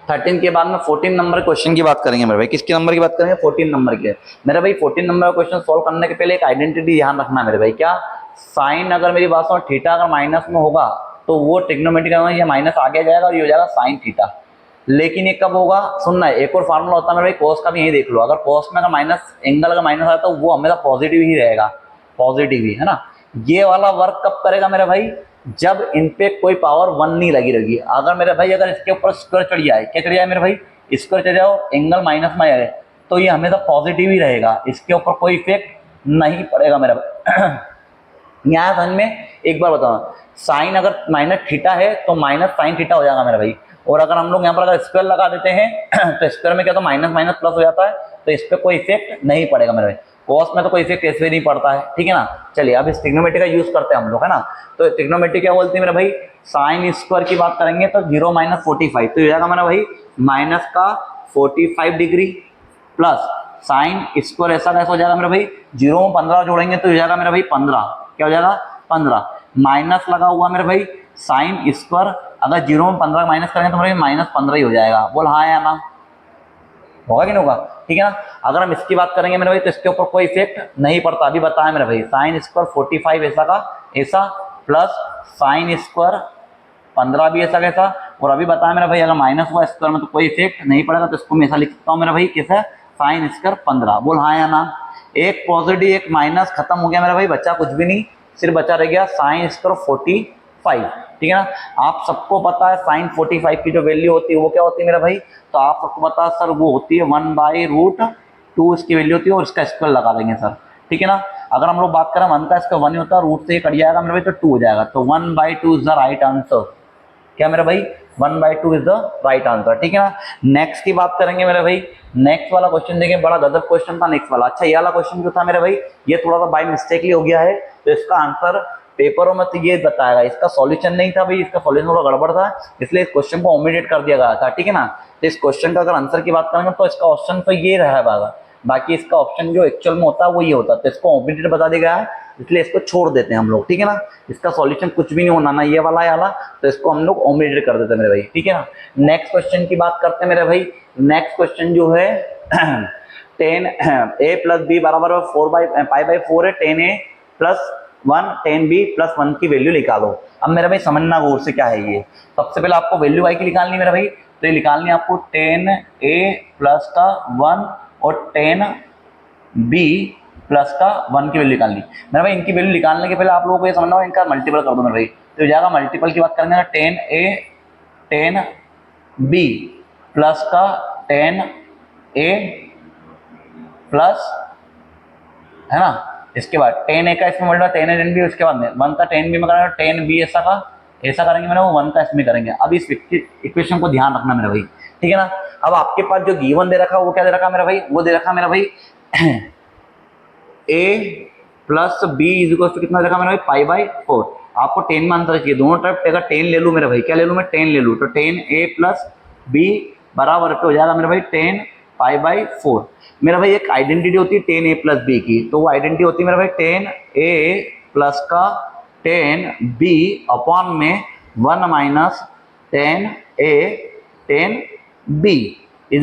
13 के बाद में 14 नंबर क्वेश्चन की बात करेंगे मेरे भाई। किसके नंबर की बात करेंगे, 14 नंबर के। मेरे भाई 14 नंबर का क्वेश्चन सॉल्व करने के पहले एक आइडेंटिटी ध्यान रखना है मेरे भाई। क्या, साइन अगर मेरी बात सुनो थीटा अगर माइनस में होगा तो वो ट्रिग्नोमेट्री का ये माइनस आगे जाएगा और ये हो जाएगा साइन थीटा। लेकिन ये कब होगा, सुनना है, एक और फार्मूला होता है मेरे भाई कोस का भी, यही देख लो। अगर कोस में अगर माइनस एंगल अगर माइनस आता है तो वो हमेशा पॉजिटिव ही रहेगा, पॉजिटिव ही है ना। ये वाला वर्क कब करेगा मेरे भाई, जब इन पे कोई पावर 1 नहीं लगी रहेगी। अगर मेरे भाई अगर इसके ऊपर स्क्वायर चढ़ जाए, क्या चढ़ जाए मेरे भाई, स्क्वायर चढ़ जाओ एंगल माइनस में आए तो ये हमेशा पॉजिटिव ही रहेगा, इसके ऊपर कोई इफेक्ट नहीं पड़ेगा मेरा भाई। यहाँ समझ में एक बार बताओ, साइन अगर माइनस थीटा है तो माइनस साइन थीटा हो जाएगा मेरा भाई। और अगर हम लोग यहाँ पर अगर स्क्वायर लगा देते हैं तो स्क्वायर में क्या तो माइनस माइनस प्लस हो जाता है, तो इस पर कोई इफेक्ट नहीं पड़ेगा मेरे भाई। कॉस में तो कोई इफेक्ट ऐसे नहीं पड़ता है। ठीक है ना, चलिए अब इस ट्रिग्नोमेट्री का यूज करते हैं हम लोग, है ना। तो ट्रिग्नोमेट्री क्या बोलती है मेरा भाई, साइन स्क्वायर की बात करेंगे तो 0 - 45 तो हो जाएगा मेरा भाई माइनस का 45 डिग्री प्लस साइन स्क्वायर ऐसा कैसा हो जाएगा मेरा भाई, 0 में 15 जोड़ेंगे तो हो जाएगा मेरा भाई 15, क्या हो जाएगा 15, माइनस लगा हुआ मेरे भाई साइन स्क्वायर, अगर 0 में 15 माइनस करेंगे तो मेरे भाई -15 ही हो जाएगा। बोल हाँ या ना, होगा कि नहीं होगा? ठीक है ना। अगर हम इसकी बात करेंगे मेरे भाई तो इसके ऊपर कोई इफेक्ट नहीं पड़ता, अभी बताया मेरे भाई। साइन स्क्वायर 45 ऐसा का ऐसा प्लस साइन स्क्वायर 15 भी ऐसा कैसा, और अभी बताया मेरा भाई अगर माइनस हुआ स्क्वायर में तो कोई इफेक्ट नहीं पड़ेगा, तो इसको मैं ऐसा लिख सकता हूँ मेरा भाई कैसे, साइन स्क्वायर 15। बोल हाँ या ना। एक पॉजिटिव एक माइनस, खत्म हो गया मेरा भाई, बचा कुछ भी नहीं, सिर्फ बचा रह गया साइन स्क्वायर 45। ठीक है ना। आप सबको पता है साइन 45 की जो वैल्यू होती है वो क्या होती है मेरा भाई, तो आप सबको पता है सर वो होती है 1/√2 इसकी वैल्यू होती है, और इसका स्क्वायर लगा देंगे सर। ठीक है ना। अगर हम लोग बात करें 1 का स्क्वायर 1 ही होता है, रूट से ये कट जाएगा मेरे भाई तो 2 हो जाएगा, तो 1/2 इज द राइट आंसर। क्या मेरा भाई, 1/2 इज द राइट आंसर। ठीक है ना। नेक्स्ट की बात करेंगे मेरे भाई। नेक्स्ट वाला क्वेश्चन देखें, बड़ा गजब क्वेश्चन था नेक्स्ट वाला। अच्छा, ये वाला क्वेश्चन जो था मेरे भाई, ये थोड़ा सा बाय मिस्टेकली हो गया है, तो इसका आंसर पेपरों में तो ये बताएगा, इसका सॉल्यूशन नहीं था भाई, इसका सॉल्यूशन थोड़ा गड़बड़ था, इसलिए इस क्वेश्चन को ओमिटेड कर दिया गया था। ठीक है ना। तो इस क्वेश्चन का अगर आंसर की बात करेंगे तो इसका ऑप्शन तो ये रहेगा, बाकी इसका ऑप्शन जो एक्चुअल में होता है वो ये होता है, तो इसको ओमिटेड बता दिया गया है, इसलिए इसको छोड़ देते हैं हम लोग। ठीक है ना। इसका सॉल्यूशन कुछ भी नहीं होना, ना ये वाला या वाला, तो इसको हम लोग ओमिटेड कर देते हैं मेरे भाई। ठीक है ना। नेक्स्ट क्वेश्चन की बात करते हैं मेरे भाई। नेक्स्ट क्वेश्चन जो है 10a + b बराबर 4/π/4 है, 10a + 1 10b + 1 की वैल्यू निकालो। अब मेरा भाई समझना गौर से क्या है ये। सबसे पहले आपको वैल्यू y की निकालनी है मेरा भाई, तो ये निकालनी है आपको 10a + 1 और 10b + 1 की वैल्यू निकालनी। मेरा भाई इनकी वैल्यू निकालने के पहले आप लोगों को ये समझना होगा इनका मल्टीपल कर दो मेरे भाई, तो जाएगा मल्टीपल की बात करेंगे ना 10a 10b प्लस का 10a प्लस, है ना, इसके बाद 10a का इसमें मल्टीपल 10a 10b, उसके बाद में 1 का 10b में करेंगे 10b ऐसा करेंगे मेरा, वो 1 का इसमें करेंगे। अब इस इक्वेशन को ध्यान रखना मेरा भाई। ठीक है ना। अब आपके पास जो गिवन दे रखा है वो क्या दे रखा है मेरा भाई, वो दे रखा है मेरा भाई a + b = कितना दे रखा है मेरा भाई, π/4। आपको 10 में आंसर चाहिए, दोनों तरफ अगर 10 ले लूँ मेरा भाई, क्या ले लूँ मैं, 10 ले लूँ, तो 10a + b बराबर हो जाएगा मेरा भाई 10π/4। मेरा भाई एक आइडेंटिटी होती है 10a + b की, तो वो आइडेंटिटी होती है मेरा भाई 10a प्लस का 10b अपॉन में 1 - 10a 10b =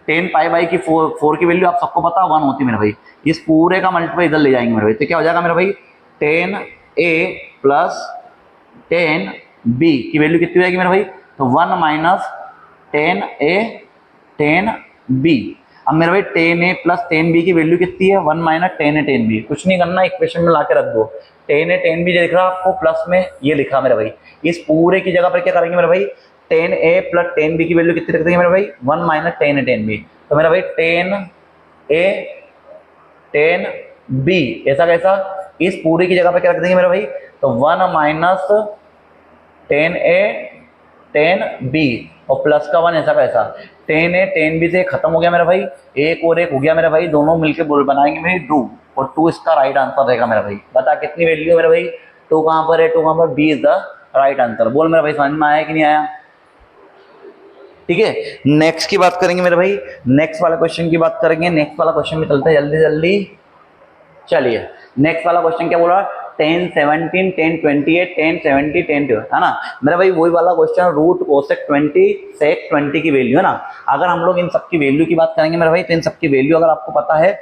10π/4 की 4 की वैल्यू आप सबको पता 1 होती है मेरा भाई, इस पूरे का मल्टीप्लाई इधर ले जाएंगे मेरे भाई, तो क्या हो जाएगा मेरा भाई 10a + 10b की वैल्यू कितनी हो जाएगी मेरा भाई, तो 1 - 10a 10b। अब मेरा भाई 10a + 10b की वैल्यू कितनी है, 1 - 10a 10b। कुछ नहीं करना, इक्वेशन में ला के रख दो, 10a 10b जो दिख रहा है आपको प्लस में ये लिखा मेरा भाई, इस पूरे की जगह पर क्या करेंगे मेरा भाई 10a + 10b की वैल्यू कितनी रख देंगे मेरा भाई, 1 - 10a 10b। तो मेरा भाई 10a 10b ऐसा कैसा, इस पूरे की जगह पर क्या रख देंगे मेरा भाई, तो 1 - 10a 10b और प्लस का 1 ऐसा कैसा, 10a 10b से खत्म हो गया मेरा भाई, एक और एक हो गया मेरा भाई, दोनों मिलके बोल बनाएंगे मेरी 2, और 2 इसका राइट आंसर रहेगा मेरा भाई। बता कितनी वैल्यू है मेरा भाई, 2 कहाँ पर है, 2 कहाँ पर, b is the right answer. बोल मेरा भाई समझ में आया कि नहीं आया। ठीक है। नेक्स्ट की बात करेंगे मेरे भाई, नेक्स्ट वाला क्वेश्चन की बात करेंगे, नेक्स्ट वाला क्वेश्चन में चलते हैं जल्दी जल्दी। चलिए नेक्स्ट वाला क्वेश्चन क्या बोला, 10 17 10 28 10 70 10 2, है ना मेरा भाई, वही वाला क्वेश्चन, रूट कोसेक 20 सेक 20 की वैल्यू, है ना। अगर हम लोग इन सब की वैल्यू की बात करेंगे मेरा भाई, तो इन सब की वैल्यू अगर आपको पता है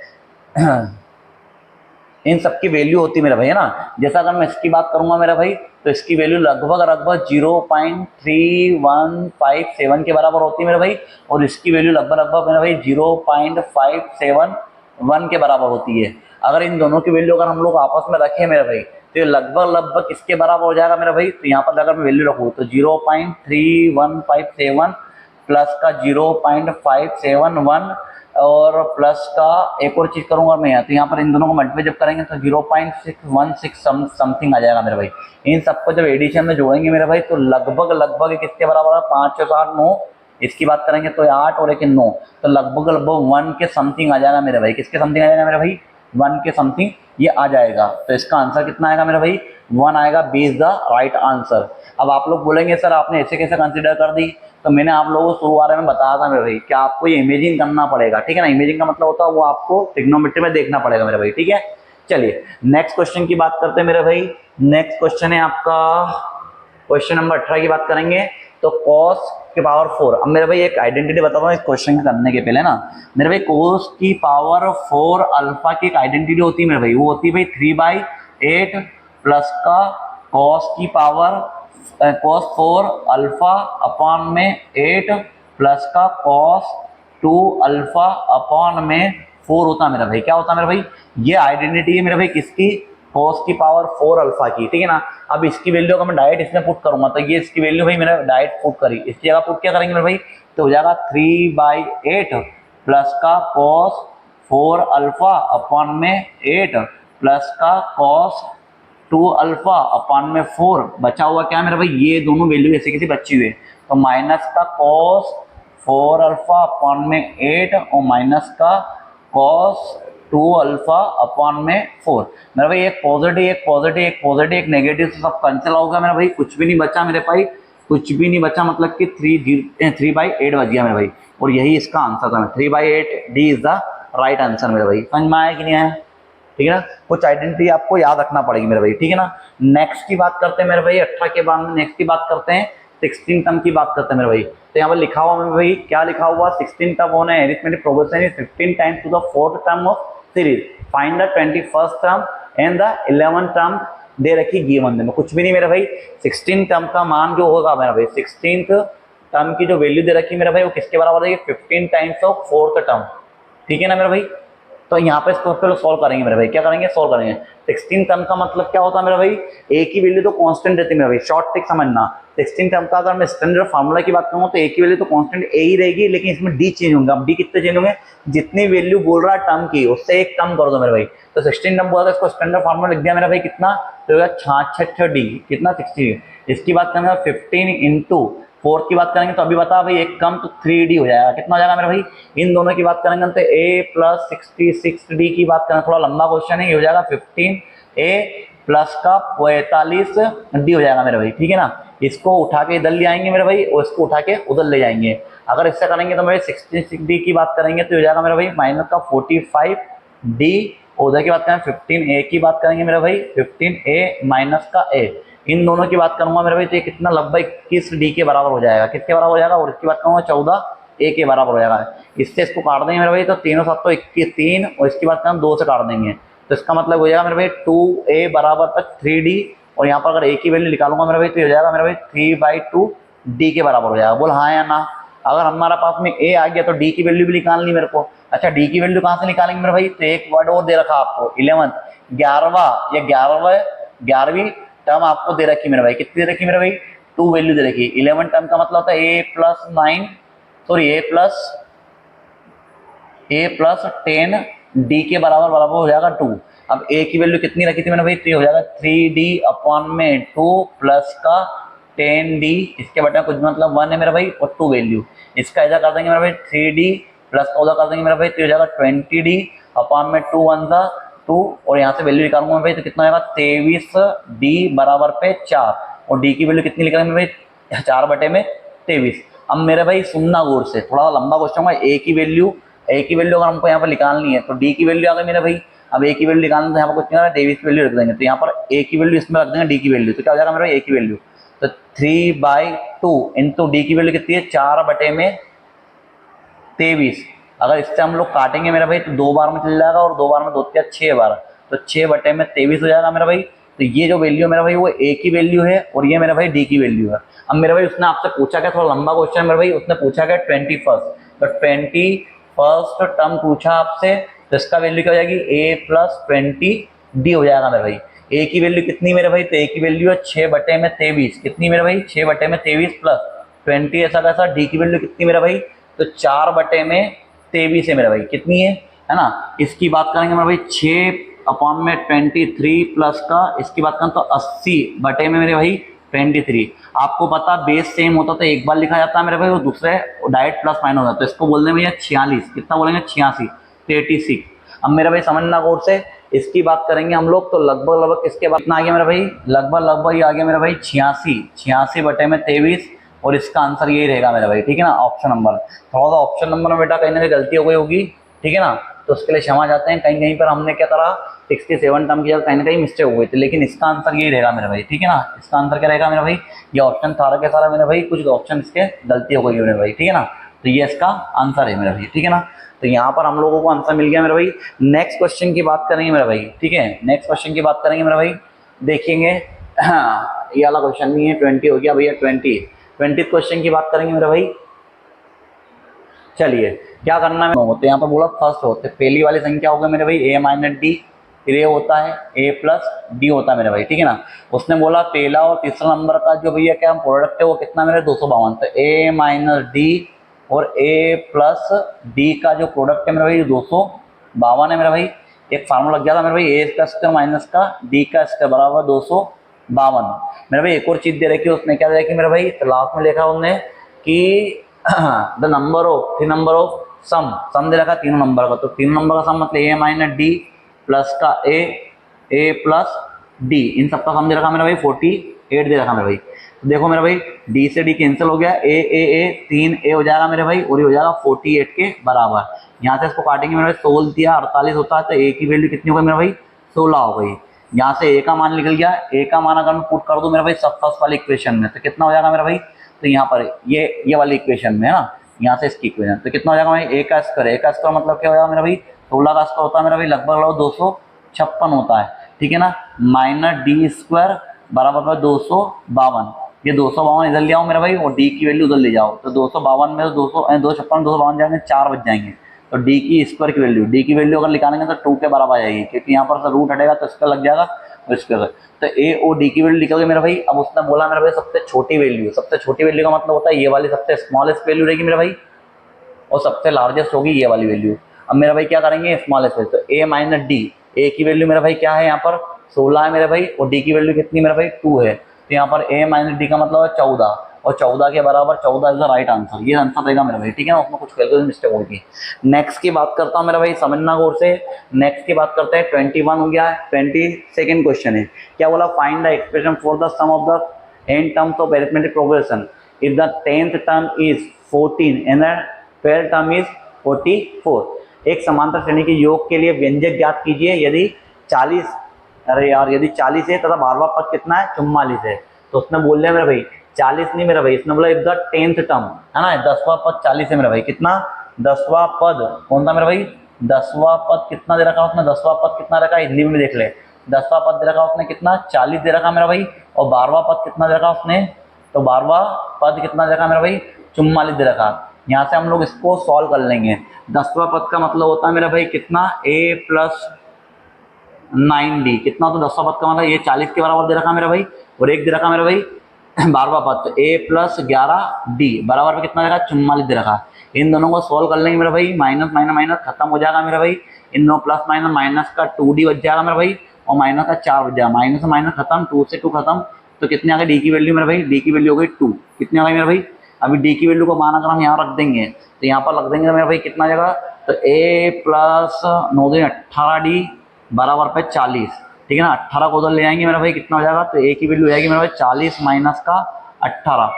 इन सब की वैल्यू होती है मेरा भाई, है ना। जैसा अगर मैं इसकी बात करूंगा मेरा भाई, तो इसकी वैल्यू लगभग 0.3157 के बराबर होती है मेरा भाई, और इसकी वैल्यू लगभग मेरा भाई 0.571 के बराबर होती है। अगर इन दोनों की वैल्यू अगर हम लोग आपस में रखें मेरा भाई, तो ये लगभग इसके बराबर हो जाएगा मेरा भाई। तो यहाँ पर अगर मैं वैल्यू रखूँ तो 0.3157 प्लस का 0.571 और प्लस का एक और चीज करूंगा मैं, तो यहाँ पर इन दोनों को मल्टीप्लाई जब करेंगे तो 0.616 समथिंग आ जाएगा मेरे भाई। इन सबको जब एडिशन में जोड़ेंगे मेरे भाई, तो लगभग किसके बराबर है, 5 और 8 9, इसकी बात करेंगे तो 8 और 1 9, तो लगभग 1 के समथिंग आ जाएगा मेरे भाई। किसके समथिंग आ जाएगा मेरे भाई, 1 के समथिंग ये आ जाएगा। तो इसका आंसर कितना आएगा मेरा भाई, 1 आएगा, B is the right answer. अब आप लोग बोलेंगे सर आपने ऐसे कैसे कंसीडर कर दी, तो मैंने आप लोगों को शुरुआत में बताया था मेरे भाई कि आपको ये इमेजिंग करना पड़ेगा। ठीक है ना, इमेजिंग का मतलब होता है वो आपको ट्रिग्नोमेट्री में देखना पड़ेगा मेरे भाई। ठीक है। चलिए नेक्स्ट क्वेश्चन की बात करते हैं मेरे भाई। नेक्स्ट क्वेश्चन है आपका क्वेश्चन नंबर 18 की बात करेंगे, तो cos की पावर 4। अब मेरे भाई एक आइडेंटिटी बताता हूँ इस क्वेश्चन करने के पहले ना, मेरे भाई cos की पावर 4 अल्फा की एक आइडेंटिटी होती है मेरे भाई, वो होती है भाई 3/8 प्लस का cos की पावर cos 4 अल्फा अपॉन में 8 प्लस का cos 2 अल्फा अपॉन में 4 होता है मेरा भाई। क्या होता है मेरा भाई, ये आइडेंटिटी है मेरा भाई किसकी, cos की पावर 4 अल्फा की, ठीक है ना। अब इसकी वैल्यू अगर मैं डायरेक्ट इसमें पुट करूंगा तो ये इसकी वैल्यू भाई मैंने डायरेक्ट पुट करी, इसकी जगह पुट क्या करेंगे मेरे भाई, तो हो जाएगा 3/8 प्लस का cos 4 अल्फा अपॉन में 8 प्लस का cos 2 अल्फा अपॉन में 4, बचा हुआ क्या मेरा भाई, ये दोनों वैल्यू ऐसे किसी बची हुई है, तो माइनस का cos 4 अल्फा अपॉन में 8 और माइनस का cos 2 अल्फा अपॉन में 4। मेरा भाई एक पॉजिटिव एक पॉजिटिव एक पॉजिटिव एक नेगेटिव से सब कैंसिल होगा मेरा भाई, कुछ भी नहीं बचा मेरे भाई, कुछ भी नहीं बचा, मतलब कि 3/8 बच गया मेरे भाई, और यही इसका आंसर था। 3/8 D is the right answer मेरे भाई। समझ में आया कि नहीं आया, ठीक है ना। कुछ आइडेंटिटी आपको याद रखना पड़ेगी मेरे भाई, ठीक है ना। नेक्स्ट की बात करते हैं मेरे भाई, 18 के बाद में नेक्स्ट की बात करते हैं, 16 टर्म की बात करते हैं मेरे भाई। तो यहाँ पर लिखा हुआ मेरे भाई, क्या लिखा हुआ, 16 टर्म होना है, arithmetic progression is 15 times to the 4th term of series, find the 21st term and the 11th term दे रखी गिवन में, कुछ भी नहीं मेरे भाई। 16 टर्म का मान जो होगा मेरा भाई, 16th टर्म की जो वैल्यू दे रखी मेरा भाई, वो किसके बराबर है, 15 टाइम्स ऑफ 4th टर्म, ठीक है ना मेरा भाई। तो यहाँ पे इसको पहले सॉल्व करेंगे मेरे भाई, क्या करेंगे, सॉल्व करेंगे। 16 टर्म का मतलब क्या होता है मेरा भाई, ए की वैल्यू तो कांस्टेंट रहती है मेरा भाई, शॉर्ट ट्रिक समझना। 16 टर्म का अगर मैं स्टैंडर्ड फार्मूला की बात करूँ तो ए की वैल्यू तो कांस्टेंट ए ही रहेगी, लेकिन इसमें डी चेंज होंगे। अब डी कितने चेंज होंगे, जितनी वैल्यू बोल रहा है टर्म की उससे एक कम कर दो मेरे भाई। तो 16 टर्म बोला था, इसको स्टैंडर्ड फार्मूला लिख दिया मेरा भाई, कितना तो होगा 66 डी, कितना 60। इसकी बात करेंगे 15 इंटू 4 की बात करेंगे तो अभी बता भाई, एक कम तो 3D हो जाएगा, कितना हो जाएगा मेरा भाई। इन दोनों की बात करेंगे तो a प्लस 66d की बात करें, थोड़ा लंबा क्वेश्चन है, ये हो जाएगा 15a प्लस का 45d हो जाएगा मेरे भाई, ठीक है ना। इसको उठा के इधर ले आएंगे मेरे भाई, और इसको उठा के उधर ले जाएंगे। अगर इससे करेंगे तो मेरे 66d की बात करेंगे तो हो जाएगा मेरा भाई माइनस का 45d, उधर की बात करें 15a की बात करेंगे मेरा भाई 15a माइनस का a। इन दोनों की बात करूंगा मेरे भाई तो ये कितना लगभग 21 डी के बराबर हो जाएगा, किसके बराबर हो जाएगा, और इसकी बात करूंगा 14 ए के बराबर हो जाएगा। इससे इसको काट देंगे मेरे भाई तो 3 और 7 तो 21, 3 और इसकी बात करें 2 से काट देंगे, तो इसका मतलब हो जाएगा मेरे भाई 2a बराबर पर 3d, और यहाँ पर अगर ए की वैल्यू निकालूंगा मेरे भाई तो हो जाएगा मेरे भाई 3/2 डी के बराबर हो जाएगा। बोल हाँ या ना। अगर हमारा पास में ए आ गया तो डी की वैल्यू भी निकालनी मेरे को। अच्छा डी की वैल्यू कहाँ से निकालेंगे मेरे भाई, तो एक वर्ड और दे रखा आपको 11th, 11वीं टर्म आपको दे रखी मेरे भाई, कितनी दे रखी मेरे भाई, 2 वैल्यू दे रखी। 11 टर्म का मतलब होता है a plus 9 sorry a plus 10 d के बराबर बराबर हो जाएगा 2। अब a की वैल्यू कितनी रखी थी मेरे भाई, तो हो जाएगा 3d अपॉन में 2 प्लस का 10d, इसके बटे कुछ मतलब 1 है मेरा भाई, और 2 वैल्यू, इसका इधर कर देंगे मेरा भाई 3d प्लस का उधर कर देंगे मेरा भाई, तो हो जाएगा 20d अपॉन में 2 1 2, और यहाँ से वैल्यू निकालूंगा भाई तो कितना आएगा 23d बराबर पे 4, और d की वैल्यू कितनी निकालेंगे भाई 4/23। अब मेरे भाई सुनना गौर से, थोड़ा लंबा क्वेश्चन होगा। a की वैल्यू अगर हमको यहाँ पर निकालनी है तो d की वैल्यू आ गई मेरे भाई। अब a की वैल्यू निकालना तो यहाँ पर कुछ नहीं है, 23 वैल्यू रख देंगे, तो यहाँ पर a की वैल्यू इसमें रख देंगे, d की वैल्यू तो क्या हो जाएगा मेरे भाई a की वैल्यू, तो 3/2 इंटू डी की वैल्यू कितनी है 4/23। अगर इससे हम लोग काटेंगे मेरा भाई तो 2 बार में चल जाएगा, और 2 बार में 2 या 6 बार, तो 6/23 हो जाएगा मेरा भाई। तो ये जो वैल्यू है मेरा भाई वो a की वैल्यू है, और ये मेरा भाई d की वैल्यू है। अब मेरा भाई उसने आपसे पूछा क्या, थोड़ा लंबा क्वेश्चन मेरे भाई, उसने पूछा क्या 21st, तो 21st टर्म पूछा आपसे, तो इसका वैल्यू क्या हो जाएगी a प्लस 20d हो जाएगा मेरे भाई। a की वैल्यू कितनी मेरे भाई, तो a की वैल्यू है 6/23, कितनी मेरे भाई 6/23 प्लस 20 ऐसा कैसा, d की वैल्यू कितनी मेरा भाई, तो 4/23 है मेरा भाई, कितनी है ना। इसकी बात करेंगे मेरा भाई 6/23 प्लस का, इसकी बात करें तो 80 में मेरे भाई 23। आपको पता बेस सेम होता तो एक बार लिखा जाता है मेरे भाई, वो दूसरे डायरेक्ट प्लस माइनस होता है, तो इसको बोल देंगे भैया 46, कितना बोलेंगे 86, तो 86। अब मेरा भाई समझना गौर से, इसकी बात करेंगे हम लोग तो लगभग इसके बाद कितना आ गया मेरा भाई, लगभग ये आ गया मेरा भाई 86/23, और इसका आंसर यही रहेगा मेरा भाई, ठीक है ना, ऑप्शन नंबर। थोड़ा सा ऑप्शन नंबर में बेटा कहीं ना कहीं गलती हो गई होगी, ठीक है ना, तो उसके लिए क्षमा चाहते हैं। कहीं पर हमने क्या करा 67 टर्म की कहीं ना कहीं मिस्टेक हो गई थी, लेकिन इसका आंसर यही रहेगा मेरा भाई, ठीक है ना। इसका आंसर क्या रहेगा मेरा भाई, ये ऑप्शन सारा के सारा मेरे भाई, कुछ ऑप्शन इसके गलती हो गई है मेरे भाई, ठीक है ना, तो ये इसका आंसर है मेरा भाई, ठीक है ना। तो यहाँ पर हम लोगों को आंसर मिल गया मेरा भाई। नेक्स्ट क्वेश्चन की बात करेंगे मेरा भाई, ठीक है, नेक्स्ट क्वेश्चन की बात करेंगे मेरा भाई, देखेंगे ये वाला क्वेश्चन नहीं है, 20 हो गया भैया, 20 क्वेश्चन की बात करेंगे मेरा भाई। चलिए क्या करना है, तो यहाँ पर बोला फर्स्ट होते, पहली वाली संख्या होगा मेरे भाई ए माइनस डी, फिर ये होता है ए प्लस डी होता है मेरे भाई, ठीक है ना। उसने बोला पहला और तीसरा नंबर का जो भैया क्या प्रोडक्ट है वो कितना मेरे 252, तो ए माइनस डी और ए प्लस डी का जो प्रोडक्ट है मेरे भाई 252 है मेरे भाई। एक फार्मूला लग गया था मेरे भाई, ए का स्क्वायर माइनस का डी का स्क्वायर बराबर 252। मेरे भाई एक और चीज दे रखी है, उसने क्या दे रखी मेरे भाई, लास्ट में लिखा उन्होंने कि the number of three number of sum दे रखा तीनों नंबर का, तो तीनों नंबर का सम मतलब ए माइनस डी प्लस का ए प्लस डी, इन सबका सम दे रखा मेरा भाई 48 दे रखा मेरे भाई। तो देखो मेरा भाई डी से डी कैंसिल हो गया, ए 3 हो जाएगा मेरे भाई, और ये हो जाएगा 48 के बराबर। यहाँ से इसको काटेंगे मेरे भाई, 16 दिया 48 होता है, तो ए की वैल्यू कितनी हो गई मेरा भाई 16 हो गई। यहाँ से ए का मान निकल गया, ए का मान अगर मैं पुट कर दूं मेरा भाई सब फर्स्ट वाली इक्वेशन में, तो कितना हो जाएगा मेरा भाई, तो यहाँ पर ये वाली इक्वेशन में है ना, यहाँ से इसकी इक्वेशन तो कितना हो जाएगा भाई, ए का स्क्वायर मतलब क्या हो जाएगा मेरा भाई 16 का स्क्वायर होता है मेरा भाई लगभग 256 होता है, ठीक है ना, माइनस डी स्क्वायर बराबर 252। ये 252 इधर ले आओ मेरा भाई और डी की वैल्यू उधर ले जाओ, तो 252 में 252 जाएंगे 4 बच जाएंगे, तो डी की स्क्वायर की वैल्यू अगर निकालेंगे तो 2 के बराबर आ जाएगी, क्योंकि यहाँ पर रूट हटेगा तो इसका लग जाएगा और इसका, तो ए और डी की वैल्यू निकल गई मेरा भाई। अब उसने बोला मेरा भाई सबसे छोटी वैल्यू का मतलब होता है ये वाली सबसे स्मॉलेस्ट वैल्यू रहेगी मेरा भाई, और सबसे लार्जेस्ट होगी ये वाली वैल्यू। अब मेरा भाई क्या करेंगे स्मॉलेस्ट वैल्यू, तो ए माइनस डी, ए की वैल्यू मेरा भाई क्या है यहाँ पर 16 है मेरे भाई, और डी की वैल्यू कितनी मेरा भाई 2 है, तो यहाँ पर ए माइनस डी का मतलब है 14, और 14 के बराबर 14 इज द राइट आंसर, ये आंसर रहेगा मेरा भाई, ठीक है ना, उसमें कुछ कैलकुलेशन मिस्टेक होगी। नेक्स्ट की बात करता हूँ मेरा भाई, समझना गौर से। नेक्स्ट की बात करते हैं, 21 हो गया है, 22nd क्वेश्चन है, क्या बोला, find the expression for the sum of the n terms of arithmetic progression if the 10th term is 14 and the 12th term is 44। एक समांतर श्रेणी के योग के लिए व्यंजक ज्ञात कीजिए यदि 40, अरे यार यदि 40 है तथा 12वां पद कितना है 44 है, तो उसने बोल दिया मेरा भाई 40 नहीं मेरा भाई, इसने बोला इफ द 10th टर्म है ना, 10वां पद 40 है मेरा भाई, कितना 10वां पद कौन था मेरा भाई, 10वां पद कितना दे रखा उसने, 10वां पद कितना रखा हिंदी में देख ले, 10वां पद दे रखा उसने कितना 40 दे रखा मेरा भाई, और 12वां पद कितना दे रखा उसने, तो 12वां पद कितना दे रखा मेरा भाई 44 दे रखा। यहाँ से हम लोग इसको सॉल्व कर लेंगे। 10वां पद का मतलब होता है मेरा भाई कितना a प्लस 9d, कितना, तो 10वां पद का मतलब ये 40 के बराबर दे रखा मेरा भाई, और एक दे रखा मेरा भाई 12वां पद, तो a प्लस 11d बराबर पे कितना दे रखा 44 दे रखा। इन दोनों को सॉल्व कर लेंगे मेरा भाई, माइनस माइनस माइनस खत्म हो जाएगा मेरा भाई, इन दोनों प्लस माइनस, माइनस का 2d बच जाएगा मेरा भाई, और माइनस का 4 बच जाएगा, माइनस माइनस खत्म, 2 से 2 खत्म, तो कितने आ गए डी की वैल्यू मेरा भाई, डी की वैल्यू हो गई 2, कितने आ गई मेरा भाई, अभी डी की वैल्यू को मान अगर हम यहाँ रख देंगे तो यहाँ पर रख देंगे तो मेरा भाई कितना आ जाएगा, तो a प्लस 9 18d बराबर पे 40, ठीक है ना, 18 को उधर ले आएंगे मेरा भाई कितना हो जाएगा, तो a की वैल्यू हो जाएगी मेरा भाई 40 माइनस का 18,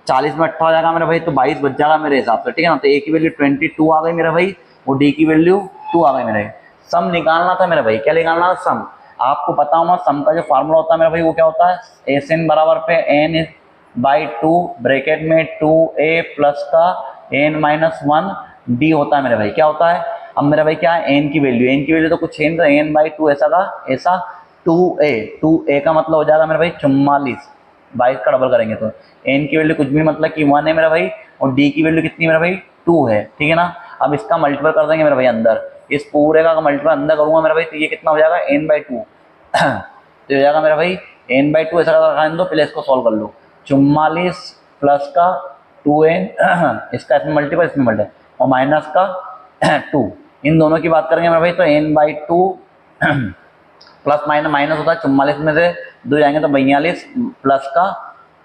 40 में 18 आ जाएगा मेरा भाई, तो 22 बच जाएगा मेरे हिसाब से, ठीक है ना, तो a की वैल्यू 22 आ गई मेरा भाई, और d की वैल्यू 2 आ गई मेरे। सम निकालना था मेरा भाई, क्या निकालना था सम, आपको पता होगा सम का जो फार्मूला होता है मेरा भाई वो क्या होता है, SN बराबर पे n बाई 2 ब्रैकेट में 2a प्लस का n माइनस 1d होता है मेरे भाई, क्या होता है, अब मेरा भाई क्या है n की वैल्यू तो कुछ है नहीं, n बाई 2 ऐसा का ऐसा 2a का मतलब हो जाएगा मेरा भाई 44, 22 का डबल करेंगे तो n की वैल्यू कुछ भी मतलब कि 1 है मेरा भाई, और d की वैल्यू कितनी मेरा भाई 2 है, ठीक है ना। अब इसका मल्टीपल कर देंगे मेरा भाई अंदर, इस पूरे का मल्टीपल अंदर करूंगा मेरा भाई, तो ये कितना हो जाएगा n बाई 2 तो हो जाएगा मेरा भाई n बाई 2 ऐसा कर दो, पहले इसको सॉल्व कर लो, 44 प्लस का 2n इसका इसमें मल्टीपल इसमें मल्टीपल और माइनस का 2, इन दोनों की बात करेंगे मेरे भाई, तो n by 2 plus minus minus होता है 44 में से 2 जाएंगे तो 42 प्लस का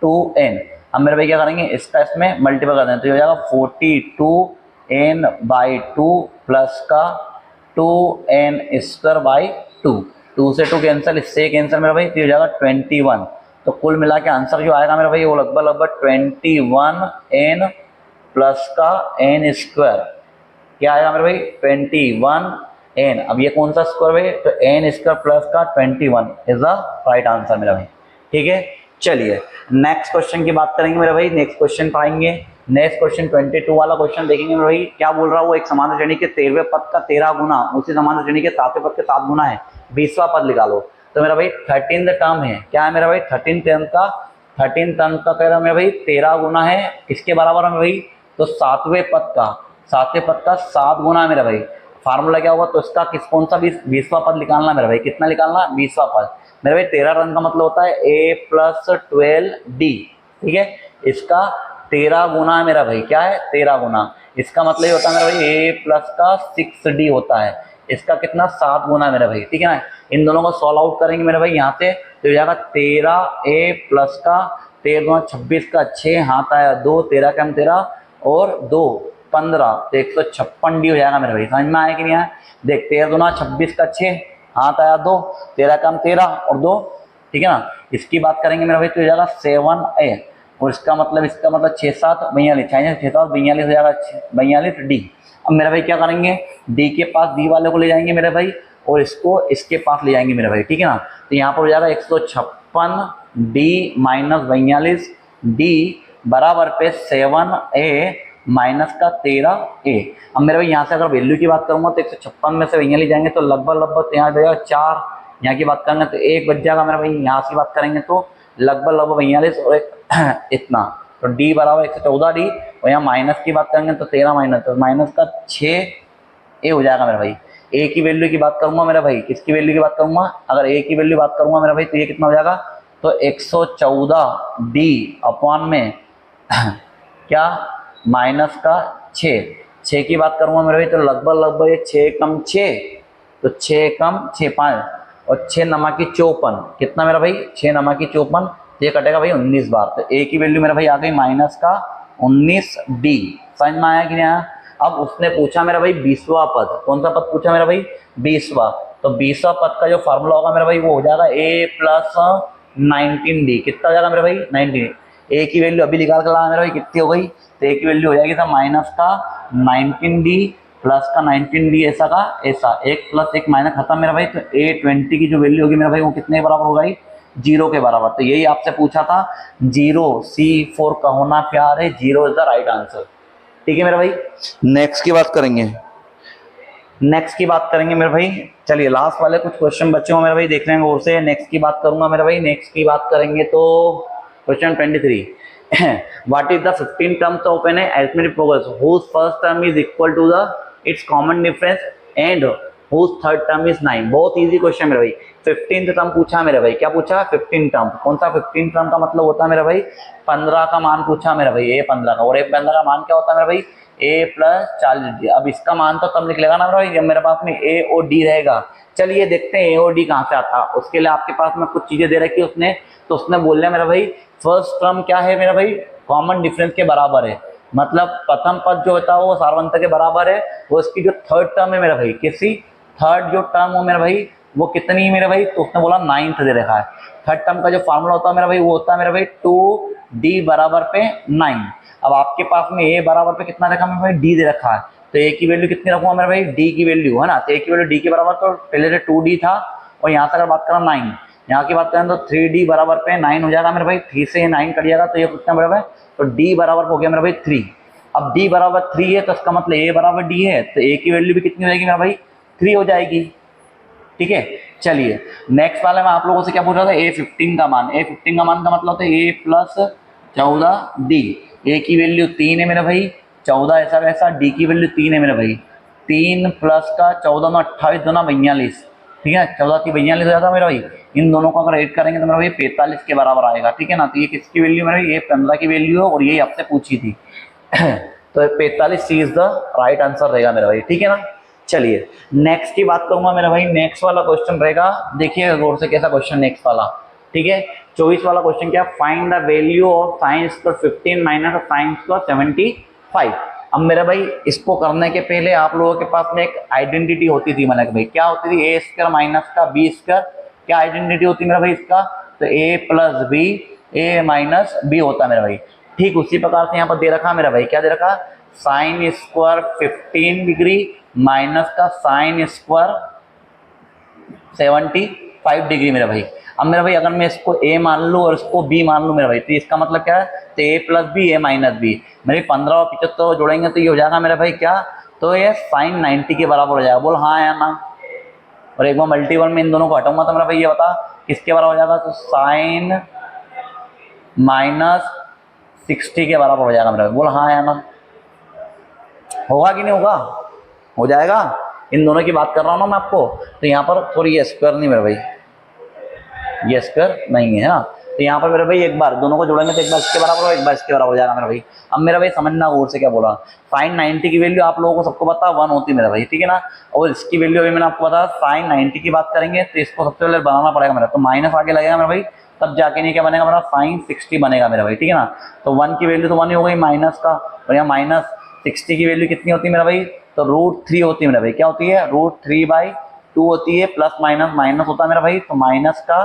2n। अब मेरे भाई क्या करेंगे इसका इसमें मल्टीपल कर देंगे, तो ये हो जाएगा 42n बाई 2 प्लस का 2n स्क्वायर बाई 2, 2 से 2 कैंसिल, इससे कैंसिल मेरा भाई, तो ये हो जाएगा 21, तो कुल मिला के आंसर जो आएगा मेरा भाई वो लगभग 21n प्लस का n स्क्वायर, क्या आएगा मेरे भाई 21n। अब ये कौन सा स्क्वायर है, तो n स्क्वायर प्लस का 21 इज द राइट आंसर मेरा भाई, ठीक है। चलिए नेक्स्ट क्वेश्चन की बात करेंगे मेरे भाई, नेक्स्ट क्वेश्चन पाएंगे, नेक्स्ट क्वेश्चन 22 वाला क्वेश्चन देखेंगे मेरे भाई, क्या बोल रहा है वो, एक समांतर श्रेणी के 13वें पद का 13 गुना उसी समांतर श्रेणी के 7वें पद के 7 गुना है, 20वां पद निकालो। तो मेरा भाई 13th टर्म है, क्या है मेरा भाई 13th टर्म का कह रहा मेरा भाई 13 गुना है, किसके बराबर है भाई, तो 7वें पद का सातवें पद का 7 गुना मेरा भाई। फार्मूला क्या होगा, तो इसका कौन सा 20वां पद निकालना मेरा भाई, कितना निकालना, 20वां पद मेरे भाई। 13 रन का मतलब होता है a + 12d, ठीक है। इसका 13 गुना है मेरा भाई, क्या है 13 गुना। इसका मतलब ये होता है मेरा भाई a+ का 6d होता है। इसका कितना 7 गुना मेरा भाई, ठीक है ना। इन दोनों को सॉल्व आउट करेंगे मेरे भाई यहाँ से, तो हो जाएगा 13a+ का 13 गुना 26 का 6 हाथ आया 2, 13 कम 13 और 2 15, तो 156d हो जाएगा मेरे भाई। समझ में आया कि नहीं आया। देख 13 गुना 26 का 6 हाथ आया 2, 13 कम 13 और 2, ठीक है ना। इसकी बात करेंगे मेरा भाई तो हो जाएगा 7a, और इसका मतलब 6 7 42, 6 7 42 हो जाएगा 42d। अब मेरा भाई क्या करेंगे, डी के पास डी वाले को ले जाएंगे मेरे भाई, और इसको इसके पास ले जाएंगे मेरे भाई, ठीक है ना। तो यहाँ पर हो जाएगा 156d - 42 डी बराबर पे 7a माइनस का 13a। अब मेरे भाई यहाँ से अगर वैल्यू की बात करूंगा तो 156 में से 42 जाएंगे तो लगभग यहाँ जाएगा 4, यहाँ की बात करेंगे तो 1 बच जाएगा मेरे भाई। यहाँ से बात करेंगे तो लगभग 42 और एक इतना, तो d बराबर 114d, और यहाँ माइनस की बात करेंगे तो 13 माइनस, तो माइनस का 6a हो जाएगा मेरा भाई। a की वैल्यू की बात करूंगा मेरा भाई, किसकी वैल्यू की बात करूंगा, अगर a की वैल्यू बात करूंगा मेरा भाई तो ये कितना हो जाएगा, तो 114d अपॉन में क्या माइनस का 6 की बात करूंगा मेरे भाई तो लगभग ये 6 कम 6, तो 6 कम 6 5 और 6 नमा की 54, कितना मेरा भाई 6 नमा की 54, ये कटेगा भाई 19 बार। तो a की वैल्यू मेरा भाई आ गई माइनस का 19d। समझ में आया कि नहीं आया। अब उसने पूछा मेरा भाई 20वां पद, कौन सा पद पूछा मेरा भाई 20वां, तो 20वां पद का जो फार्मूला होगा मेरा भाई वो हो जाएगा a + 19d, कितना हो जाएगा मेरा भाई 19। a की वैल्यू अभी निकाल कर लाया मेरा भाई, कितनी हो गई, तो a की वैल्यू हो जाएगी माइनस का 19d प्लस का 19d ऐसा का ऐसा, 1 + 1 माइनस खत्म मेरा भाई। तो a20 की जो वैल्यू होगी मेरा भाई वो कितने के बराबर होगा, 0 के बराबर। तो यही आपसे पूछा था 0, C4 का होना प्यार है, 0 इज द राइट आंसर, ठीक है मेरा भाई। नेक्स्ट की बात करेंगे, मेरे भाई। चलिए लास्ट वाले कुछ क्वेश्चन बच्चे हो मेरे भाई, देख लेंगे और से। नेक्स्ट की बात करूंगा मेरे भाई, नेक्स्ट की बात करेंगे तो question 23 what is the 15 terms of an arithmetic progression whose first term is equal to the its common difference and whose third term is 9। बहुत इजी क्वेश्चन मेरे भाई। 15th टर्म पूछा मेरे भाई, क्या पूछा 15 टर्म, कौन सा 15 टर्म का मतलब होता है मेरा भाई 15 का मान पूछा मेरा भाई, a 15 का, और a 15 का मान क्या होता है मेरा भाई a + 40d। अब इसका मान तो तब निकलेगा ना मेरा भाई जब मेरे पास में a और d रहेगा। चलिए देखते हैं a और d कहाँ से आता। उसके लिए आपके पास में कुछ चीजें दे रखी है उसने, तो उसने बोल दिया मेरा भाई फर्स्ट टर्म क्या है मेरा भाई कॉमन डिफरेंस के बराबर है, मतलब प्रथम पद जो होता है वो सार्वंत के बराबर है। वो इसकी जो थर्ड टर्म है मेरा भाई, किसी थर्ड जो टर्म हो मेरा भाई वो कितनी है मेरा भाई, तो उसने बोला 9th दे रखा है। थर्ड टर्म का जो फार्मूला होता है मेरा भाई वो होता है मेरा भाई 2d बराबर पे 9। अब आपके पास में a बराबर पे कितना रखा मेरा भाई d दे रखा है, तो a की वैल्यू कितनी रखूंगा मेरा भाई d की वैल्यू है ना, तो a की वैल्यू d के बराबर, तो पहले से 2d था और यहाँ से अगर बात करें 9, यहाँ की बात करें तो 3d बराबर पे 9 हो जाएगा मेरे भाई, 3 से 9 कट जाएगा तो ये कितना बराबर है, तो d बराबर हो गया मेरा भाई 3। अब d बराबर 3 है तो इसका मतलब a बराबर d है, तो a की वैल्यू भी कितनी हो जाएगी मेरा भाई 3 हो जाएगी, ठीक है। चलिए नेक्स्ट वाले में आप लोगों से क्या पूछ रहा था a15 का मान, a15 का मान का मतलब होता है a + 14d। a की वैल्यू 3 है मेरा भाई, 14 ऐसा वैसा, d की वैल्यू 3 है मेरा भाई, 3 प्लस का 14 में 28 दूना 42, ठीक है 14 की 42 हो जाता मेरा भाई। इन दोनों को अगर ऐड करेंगे तो मेरा भाई 45 के बराबर आएगा, ठीक है ना। तो ये किसकी वैल्यू मेरा ये 15 की वैल्यू है और यही आपसे पूछी थी तो 45 सी इज द राइट आंसर रहेगा मेरा भाई, ठीक है ना। चलिए नेक्स्ट की बात करूंगा मेरा भाई, नेक्स्ट वाला क्वेश्चन रहेगा, देखिए गौर से कैसा क्वेश्चन नेक्स्ट वाला, ठीक है। 24 वाला क्वेश्चन क्या, find the value of sin square 15 minus sin square 75। अब मेरा भाई इसको करने के पहले आप लोगों के पास में एक आइडेंटिटी होती थी, मतलब भाई क्या होती थी, a² माइनस का b², क्या आइडेंटिटी होती है मेरा भाई इसका, तो a + b a - b होता है मेरा भाई। ठीक उसी प्रकार से यहाँ पर दे रखा मेरा भाई, क्या दे रखा, sin स्क्वायर 15 डिग्री माइनस का sin स्क्वायर 75 डिग्री मेरा भाई। अब मेरा भाई अगर मैं इसको a मान लूँ और इसको b मान लूँ मेरा भाई, तो इसका मतलब क्या है, तो a + b a - b, मेरे 15 और 75 जोड़ेंगे तो ये हो जाएगा मेरा भाई क्या, तो ये sin 90 के बराबर हो जाएगा। बोल हाँ या ना। और एक बार मल्टीपल में इन दोनों को हटाऊंगा तो मेरा भाई ये बता किसके बराबर हो जाएगा, तो sin - 60 के बराबर हो जाएगा मेरा भाई। बोल हाँ या ना। होगा कि नहीं होगा? हो जाएगा। इन दोनों की बात कर रहा हूँ ना मैं आपको। तो यहाँ पर सॉरी ये स्क्वायर नहीं मेरे भाई, ये स्क्वायर नहीं है ना। तो यहाँ पर मेरे भाई एक बार दोनों को जोड़ेंगे तो एक बार इसके बराबर और एक बार इसके बराबर हो जाएगा मेरा भाई। अब मेरा भाई समझना गौर से क्या बोला। साइन 90 की वैल्यू आप लोगों को सबको पता 1 होती है मेरा भाई, ठीक है ना। और इसकी वैल्यू अभी मैंने आपको बताया साइन 90 की बात करेंगे तो इसको सबसे पहले बनाना पड़ेगा मेरा, तो माइनस आगे लगेगा मेरा भाई, तब जाके नहीं क्या बनेगा मेरा साइन 60 बनेगा मेरा भाई, ठीक है ना। तो 1 की वैल्यू तो 1 ही हो गई माइनस का, और यहाँ माइनस 60 की वैल्यू कितनी होती है मेरा भाई, तो √3 होती है मेरा भाई। क्या होती है? √3/2 होती है, प्लस माइनस माइनस होता है मेरा भाई, तो माइनस का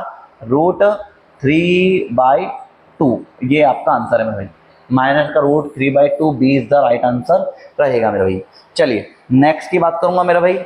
√3/2 ये आपका आंसर है मेरा भाई। माइनस का √3/2 B is the right answer रहेगा मेरा भाई। चलिए नेक्स्ट की बात करूंगा मेरा भाई।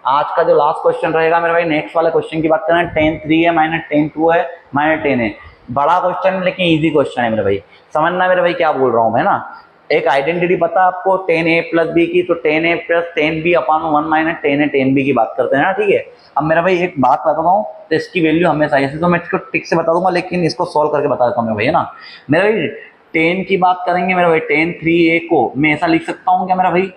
आज का जो लास्ट क्वेश्चन रहेगा मेरा भाई, नेक्स्ट वाले क्वेश्चन की बात करें। tan3 है माइनस tan2 है माइनस 10 है। बड़ा क्वेश्चन है लेकिन इजी क्वेश्चन है मेरे भाई, समझना मेरे भाई क्या बोल रहा हूँ मैं ना। एक आइडेंटिटी पता आपको tan a प्लस बी की, तो tan a plus tan b upon 1 minus tan a tan b की बात करते हैं ना, ठीक है। अब मेरा भाई एक बात बताता हूँ, तो इसकी वैल्यू हमेशा ऐसे तो मैं इसको टिक से बता दूंगा, लेकिन इसको सॉल्व करके बता देता हूँ मेरा भाई, है ना। मेरा भाई tan की बात करेंगे मेरा भाई, tan3a को मैं ऐसा लिख सकता हूँ क्या मेरा भाई,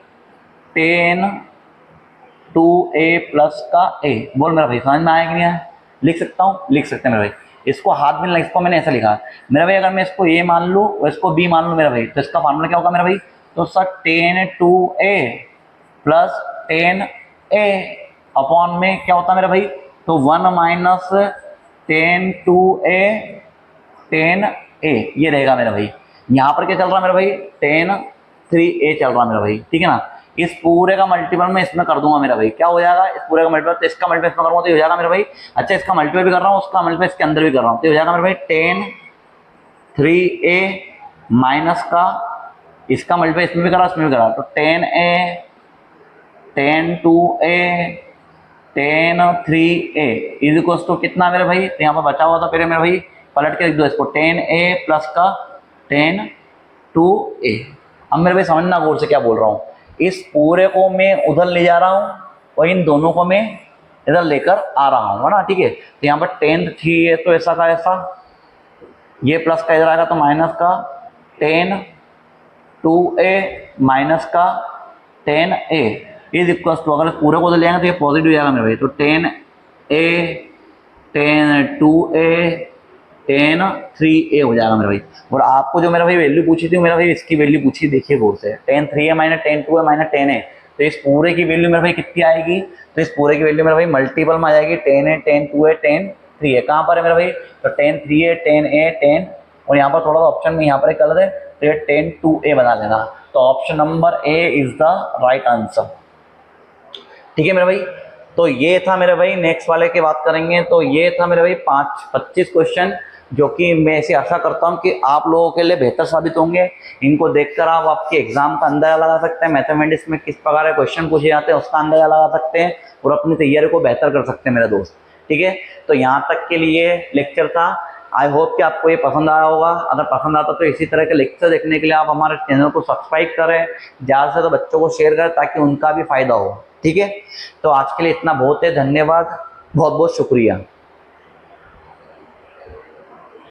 tan2a प्लस का a। बोल मेरा भाई समझ में आया कि नहीं आया? लिख सकता हूँ, लिख सकते हैं मेरा भाई। इसको हाथ में, इसको मैंने ऐसा लिखा मेरा भाई, अगर मैं इसको a मान लूँ और इसको b मान लूँ मेरा भाई, तो इसका फार्मूला क्या होगा मेरा भाई, तो sir tan2a plus tan a upon में क्या होता है मेरा भाई, तो 1 माइनस tan2a tan a ये रहेगा मेरा भाई। यहाँ पर क्या चल रहा है मेरा भाई, tan3a चल रहा है मेरा भाई, ठीक है ना। इस पूरे का मल्टीपल मैं इसमें कर दूंगा मेरा भाई, क्या हो जाएगा, इस पूरे का मल्टीपल, तो इसका मल्टीपल इसमें करूंगा तो हो जाएगा मेरा भाई। अच्छा इसका मल्टीपल भी कर रहा हूँ, उसका मल्टीपल इसके अंदर भी कर रहा हूँ, तो हो जाएगा मेरा भाई tan3a माइनस का, इसका मल्टीपल इसमें भी कर रहा इसमें भी कर रहा, तो tan a tan2a tan3a is equals to कितना मेरे भाई, तो यहाँ पर बचा हुआ था पहले मेरा भाई, पलट के लिख दो इसको, tan a प्लस का tan2a। अब मेरे भाई समझना गौर से क्या बोल रहा हूँ, इस पूरे को मैं उधर ले जा रहा हूँ और इन दोनों को मैं इधर लेकर आ रहा हूँ, है ना, ठीक है। तो यहाँ पर tan3a तो ऐसा का ऐसा, ये प्लस का इधर आएगा तो माइनस का, tan2a माइनस का tan a is equal to, अगर पूरे को उधर ले आएंगे तो ये पॉजिटिव हो जाएगा मेरे भाई, तो tan a tan2a tan3a हो जाएगा मेरे भाई। और आपको जो मेरा भाई वैल्यू पूछी थी मेरा भाई, इसकी वैल्यू पूछी देखिए गौर से, tan3a minus tan2a minus tan a, तो इस पूरे की वैल्यू मेरे भाई कितनी आएगी, तो इस पूरे की वैल्यू मेरा भाई मल्टीपल में आ जाएगी, tan a tan2a tan3a कहाँ पर है मेरा भाई, तो tan3a tan a tan, और यहाँ पर थोड़ा सा ऑप्शन में यहाँ पर एक अलग है, तो ये tan2a बना लेना, तो option number A is the right answer, ठीक है मेरे भाई। तो ये था मेरे भाई, नेक्स्ट वाले की बात करेंगे, तो ये था मेरे भाई 25 क्वेश्चन, जो कि मैं ऐसी आशा करता हूँ कि आप लोगों के लिए बेहतर साबित होंगे। इनको देखकर आप आपके एग्जाम का अंदाजा लगा सकते हैं, मैथमेटिक्स में किस प्रकार के क्वेश्चन पूछे जाते हैं उसका अंदाजा लगा सकते हैं, और अपनी तैयारी को बेहतर कर सकते हैं मेरे दोस्त, ठीक है। तो यहाँ तक के लिए लेक्चर था, आई होप कि आपको ये पसंद आया होगा। अगर पसंद आता तो इसी तरह के लेक्चर देखने के लिए आप हमारे चैनल को सब्सक्राइब करें, ज़्यादा से ज़्यादा बच्चों को शेयर करें ताकि उनका भी फायदा हो, ठीक है। तो आज के लिए इतना बहुत है, धन्यवाद, बहुत बहुत शुक्रिया।